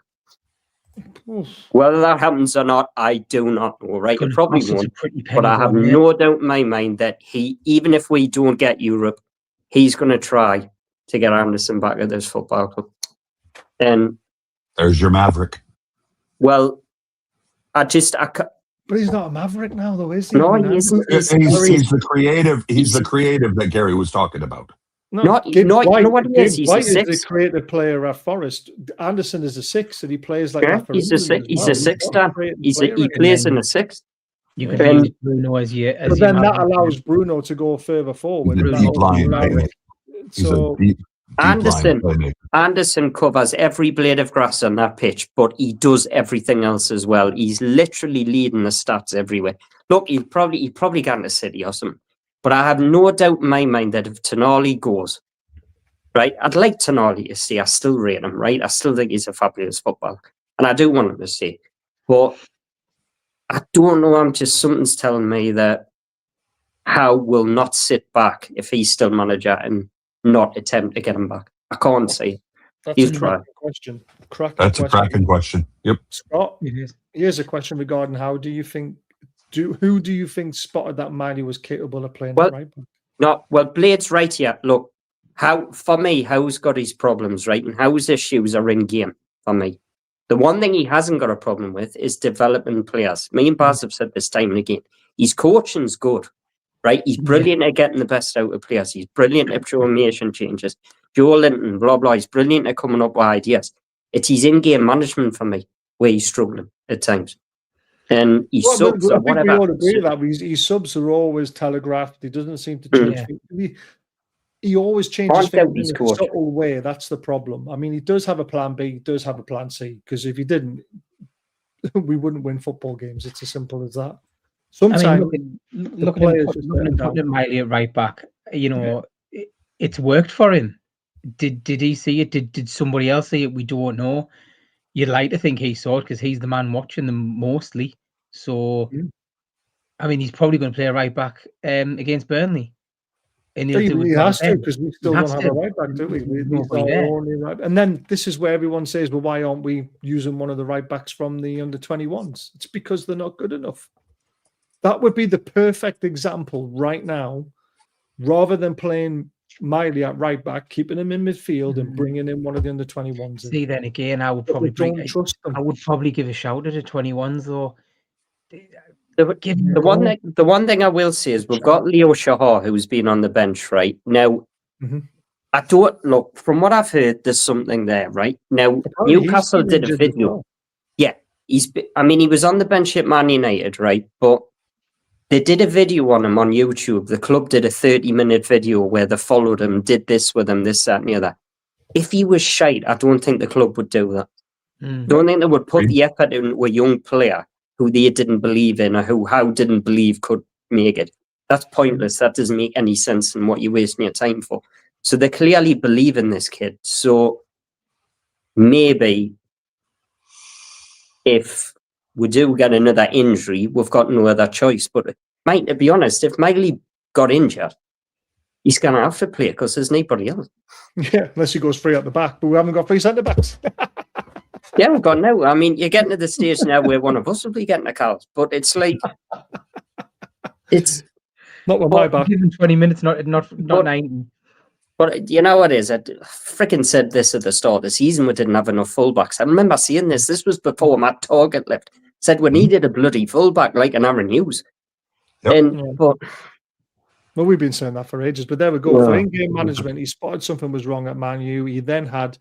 S4: Whether that happens or not, I do not know. Right? It probably won't. But I have no doubt in my mind that he, even if we don't get Europe, he's going to try to get Anderson back at this football club. And
S5: there's your Maverick.
S4: Well,
S2: but he's not a Maverick now, though, is he?
S4: No, he isn't.
S5: He's the creative. He's the creative that Gary was talking about.
S2: You know what he is? He's a six. Is the creative player at Forest. Anderson is a six, and he plays like that.
S4: He's a six. He's a six, Dan. He plays in a six.
S3: You can use Bruno as your.
S2: But then that allows Bruno to go further forward.
S5: Deep line.
S2: So
S4: Anderson covers every blade of grass on that pitch, but he does everything else as well. He's literally leading the stats everywhere. Look, he'll probably get into City or something. But I have no doubt in my mind that if Tonali goes, right, I'd like Tonali to stay. I still rate him, right? I still think he's a fabulous footballer. And I do want him to stay. But I don't know, something's telling me that Howe will not sit back if he's still manager and not attempt to get him back. I can't see it.
S2: That's a cracking question.
S5: That's a cracking question. Yep.
S2: Scott, here's a question regarding Howe. Who do you think spotted that Miley was capable of playing at right back?
S4: Blade's right here. Look, Howe's got his problems, right? And Howe's issues are in game for me. The one thing he hasn't got a problem with is developing players. Me and Baz have said this time and again. His coaching's good, right? He's brilliant at getting the best out of players. He's brilliant at formation changes. Joe Linton, blah, blah. He's brilliant at coming up with ideas. It's his in-game management for me where he's struggling at times. And his subs
S2: I think we all agree with that. His subs are always telegraphed. He doesn't seem to change things. He always changes things in a subtle way. That's the problem. I mean, he does have a plan B. He does have a plan C. Because if he didn't, we wouldn't win football games. It's as simple as that. Sometimes
S3: looking at Miley at right back, it's worked for him. Did he see it? Did somebody else see it? We don't know. You'd like to think he saw it because he's the man watching them mostly. So, I mean, he's probably going to play a right back against Burnley. And
S2: he has to because we still don't have a right back, do we? And then this is where everyone says, well, why aren't we using one of the right backs from the under-21s? It's because they're not good enough. That would be the perfect example right now, rather than playing Miley at right back, keeping him in midfield and bringing in one of the under-21s.
S3: See, then again, I would probably give a shout at the 21s though.
S4: The one thing I will say is we've got Leo Shahar who's been on the bench right now. I don't look from what I've heard. There's something there, right now. Newcastle did a video. Yeah, he was on the bench at Man United, right? But they did a video on him on YouTube. The club did a 30-minute video where they followed him, did this with him, this, that, and the other. If he was shite, I don't think the club would do that. Don't think they would put the effort into a young player who they didn't believe in or who Howe didn't believe could make it. That's pointless. That doesn't make any sense in what you're wasting your time for. So they clearly believe in this kid. So maybe if we do get another injury, we've got no other choice. But to be honest, if Miley got injured, he's going to have to play because there's nobody else.
S2: Yeah, unless he goes free at the back. But we haven't got free centre-backs.
S4: Yeah, we've got no. I mean, you're getting to the stage now where one of us will be getting a call. But it's like... It's...
S2: Not with my back.
S3: Give him 20 minutes, not 90.
S4: But you know what it is? I freaking said this at the start of the season. We didn't have enough fullbacks. I remember seeing this. This was before Matt Target left. Said we needed a bloody fullback like an Aaron Hughes. Well,
S2: we've been saying that for ages. But there we go. For in-game management, he spotted something was wrong at Man U. He then had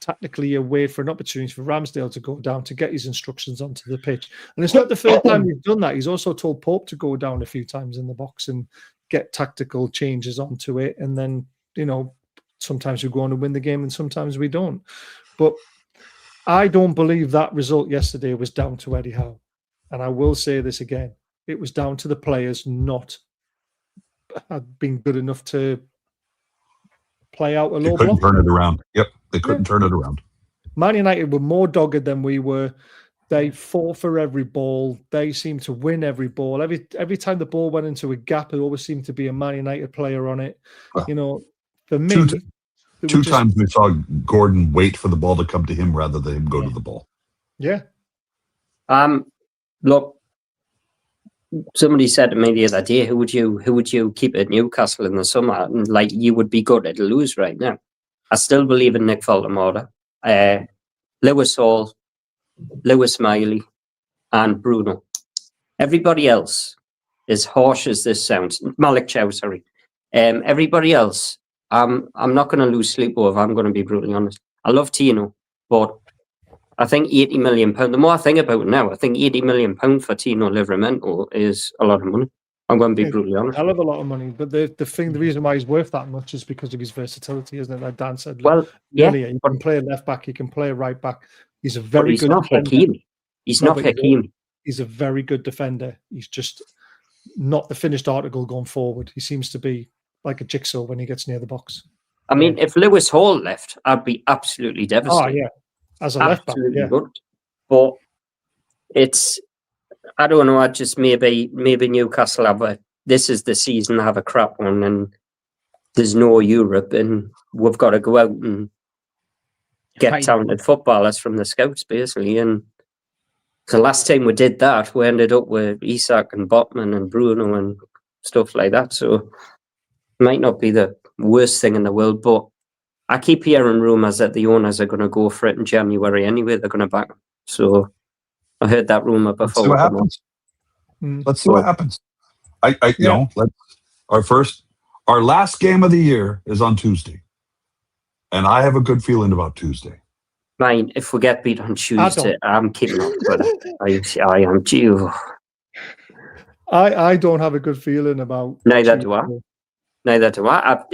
S2: tactically await for an opportunity for Ramsdale to go down to get his instructions onto the pitch. And it's not the first time he's done that. He's also told Pope to go down a few times in the box and get tactical changes onto it. And then, sometimes we go on to win the game and sometimes we don't. But I don't believe that result yesterday was down to Eddie Howe. And I will say this again. It was down to the players not being good enough to play out a low block.
S5: They couldn't turn it around. Yep, they couldn't turn it around.
S2: Man United were more dogged than we were. They fought for every ball. They seemed to win every ball. Every time the ball went into a gap, there always seemed to be a Man United player on it. For me,
S5: two times we saw Gordon wait for the ball to come to him rather than him go to the ball.
S2: Yeah.
S4: Look, somebody said to me the other day, who would you keep at Newcastle in the summer? And you would be good at lose right now. I still believe in Nick Voldemort, Lewis Hall, Lewis Miley, and Bruno. Everybody else, as harsh as this sounds, Malik Chow, sorry. Everybody else, I'm not going to lose sleep over. I'm going to be brutally honest. I love Tino, but I think £80 million. The more I think about it now, I think £80 million for Tino Livramento is a lot of money. I'm going to be brutally honest.
S2: Hell of a lot of money, but the reason why he's worth that much is because of his versatility, isn't it? Like Dan said.
S4: Well,
S2: earlier, he can play left back, he can play right back. He's a very good defender.
S4: He's not Hakimi.
S2: He's a very good defender. He's just not the finished article going forward. He seems to be like a jigsaw when he gets near the box.
S4: I mean, if Lewis Hall left, I'd be absolutely devastated.
S2: Oh yeah, as a left back, yeah.
S4: Good. But I don't know. I just maybe Newcastle this is the season to have a crap one, and there's no Europe, and we've got to go out and get talented footballers from the scouts, basically. And the last time we did that, we ended up with Isak and Botman and Bruno and stuff like that. So it might not be the worst thing in the world, but I keep hearing rumours that the owners are going to go for it in January anyway. They're going to back him. So I heard that rumour before.
S5: Let's see what happens. Let's see what happens. Our last game of the year is on Tuesday. And I have a good feeling about Tuesday.
S4: Mine, if we get beat on Tuesday, I'm keeping up with it. I am due.
S2: I don't have a good feeling about
S4: Neither do I.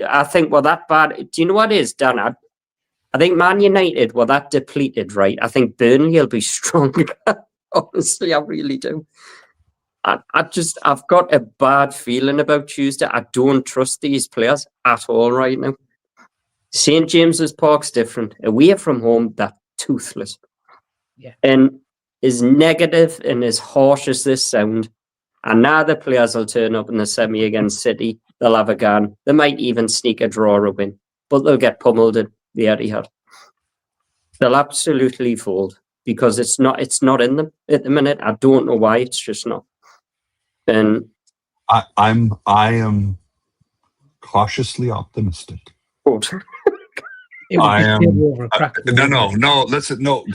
S4: I think we're that bad. Do you know what it is, Dan? I think Man United were that depleted, right? I think Burnley will be stronger. Honestly, I really do. I've got a bad feeling about Tuesday. I don't trust these players at all right now. St. James's Park's different. Away from home, they're toothless.
S3: Yeah.
S4: And as negative and as harsh as this sound, and now the players will turn up in the semi against City. They'll have a gun. They might even sneak a draw or win, but they'll get pummeled in the Etihad. They'll absolutely fold because it's not in them at the minute. I don't know why. It's just not. And
S5: I am cautiously optimistic. I am. No. Listen, no.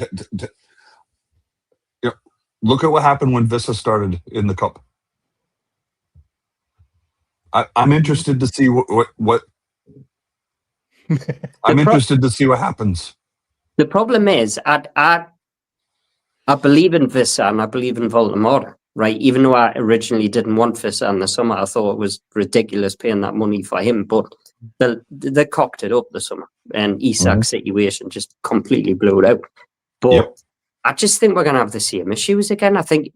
S5: Look at what happened when Vissa started in the cup. I'm interested to see what I'm interested to see what happens.
S4: The problem is, I believe in Vissa and I believe in Voldemort, right? Even though I originally didn't want Vissa in the summer, I thought it was ridiculous paying that money for him. But they cocked it up the summer, and Isak's situation just completely blew it out. But I just think we're going to have the same issues again. I think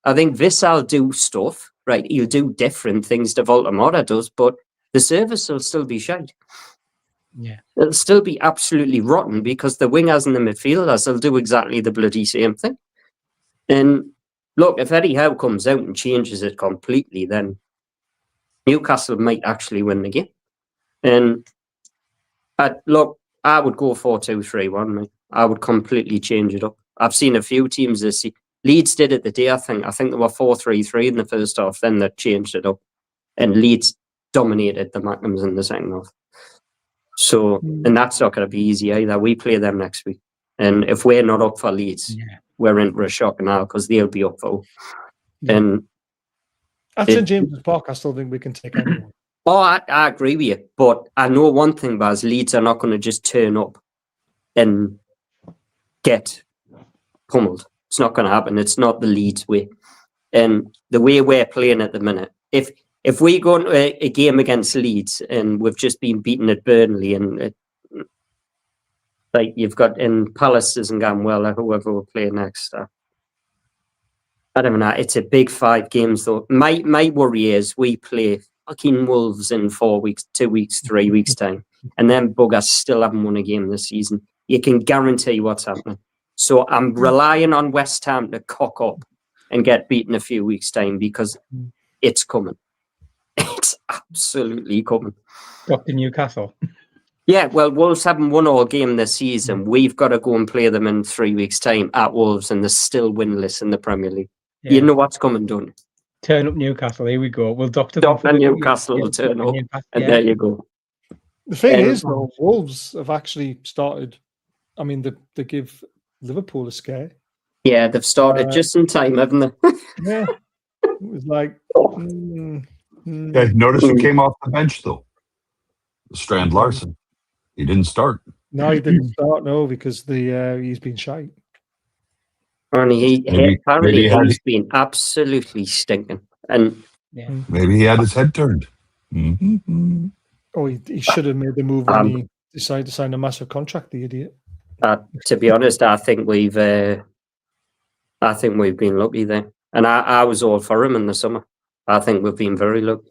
S4: Vissa will do stuff, right? He'll do different things to Voldemort does, but the service will still be shite.
S3: Yeah.
S4: It'll still be absolutely rotten because the wingers and the midfielders will do exactly the bloody same thing. And look, if Eddie Howe comes out and changes it completely, then Newcastle might actually win the game. And look, I would go 4-2-3-1, mate. I would completely change it up. I've seen a few teams this season. Leeds did it the day, I think. I think they were 4-3-3 in the first half. Then they changed it up. And Leeds dominated the Macnams in the second half. So, and that's not going to be easy either. We play them next week. And if we're not up for Leeds, we're in for a shock now because they'll be up for. And
S2: at St. James's Park, I still think we can take anyone.
S4: Oh, I agree with you. But I know one thing, Baz, Leeds are not going to just turn up and get pummeled. It's not going to happen. It's not the Leeds way. And the way we're playing at the minute, if we go into a game against Leeds and we've just been beaten at Burnley and like you've got in Palace isn't going well, or whoever we'll play next. I don't know. It's a big 5 games though. My worry is we play fucking Wolves in 4 weeks, 2 weeks, 3 weeks time, and then buggers still haven't won a game this season. You can guarantee what's happening. So I'm relying on West Ham to cock up and get beaten a few weeks time because it's coming. It's absolutely coming.
S3: Dr. Newcastle.
S4: Yeah, well, Wolves haven't won all game this season. We've got to go and play them in 3 weeks' time at Wolves, and they're still winless in the Premier League. Yeah. You know what's coming, don't you?
S3: Turn up Newcastle. Here we go. We'll doctor
S4: Newcastle will turn up, and there you go.
S2: The thing is, though, Wolves have actually started. I mean, they give Liverpool a scare.
S4: Yeah, they've started just in time, haven't they?
S2: Yeah, it was like.
S5: Guys, notice who came off the bench though. Strand Larson. He didn't start.
S2: No, he didn't start. No, because he's been shite.
S4: And apparently he's been absolutely stinking. And
S5: maybe he had his head turned. Mm-hmm.
S2: Oh, he should have made the move when he decided to sign a massive contract. The idiot.
S4: To be honest, I think we've been lucky there, and I was all for him in the summer. I think we've been very lucky.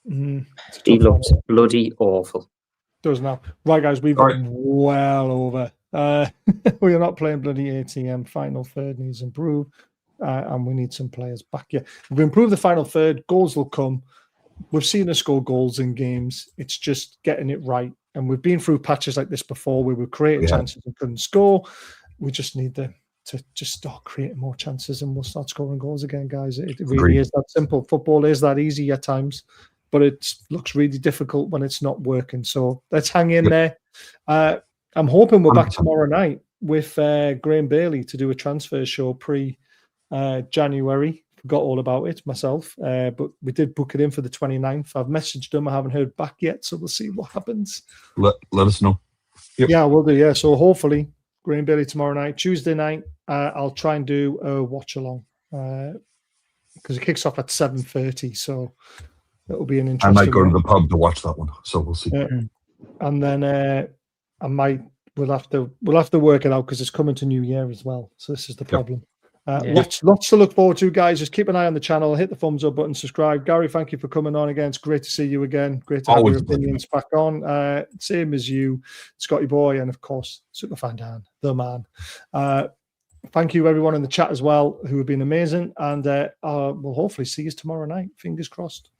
S4: He looks bloody awful.
S2: Does now. Right, guys, we've gone well over. We are not playing bloody ATM. Final third needs improved, and we need some players back. Yeah, if we improve the final third, goals will come. We've seen us score goals in games. It's just getting it right. And we've been through patches like this before where we created chances and couldn't score. We just need to just start creating more chances and we'll start scoring goals again, guys. It really is that simple. Football is that easy at times, but it looks really difficult when it's not working. So let's hang in there. I'm hoping we're back tomorrow night with Graham Bailey to do a transfer show pre-January. Forgot all about it myself, but we did book it in for the 29th. I've messaged them. I haven't heard back yet, so we'll see what happens.
S5: Let us know.
S2: Yep. Yeah, we'll do. Yeah, so hopefully Graham Bailey tomorrow night. Tuesday night, I'll try and do a watch along because it kicks off at 7:30, so it'll be an interesting.
S5: I might go to the pub to watch that one, so we'll see.
S2: And then we'll have to work it out because it's coming to New Year as well. So this is the problem. Lots to look forward to, guys. Just keep an eye on the channel. Hit the thumbs up button, subscribe. Gary, thank you for coming on again. It's great to see you again. Great to have your opinions back on. Same as you, Scotty Boy, and of course, Superfan Dan, the man. Thank you, everyone in the chat as well, who have been amazing. And we'll hopefully see you tomorrow night. Fingers crossed.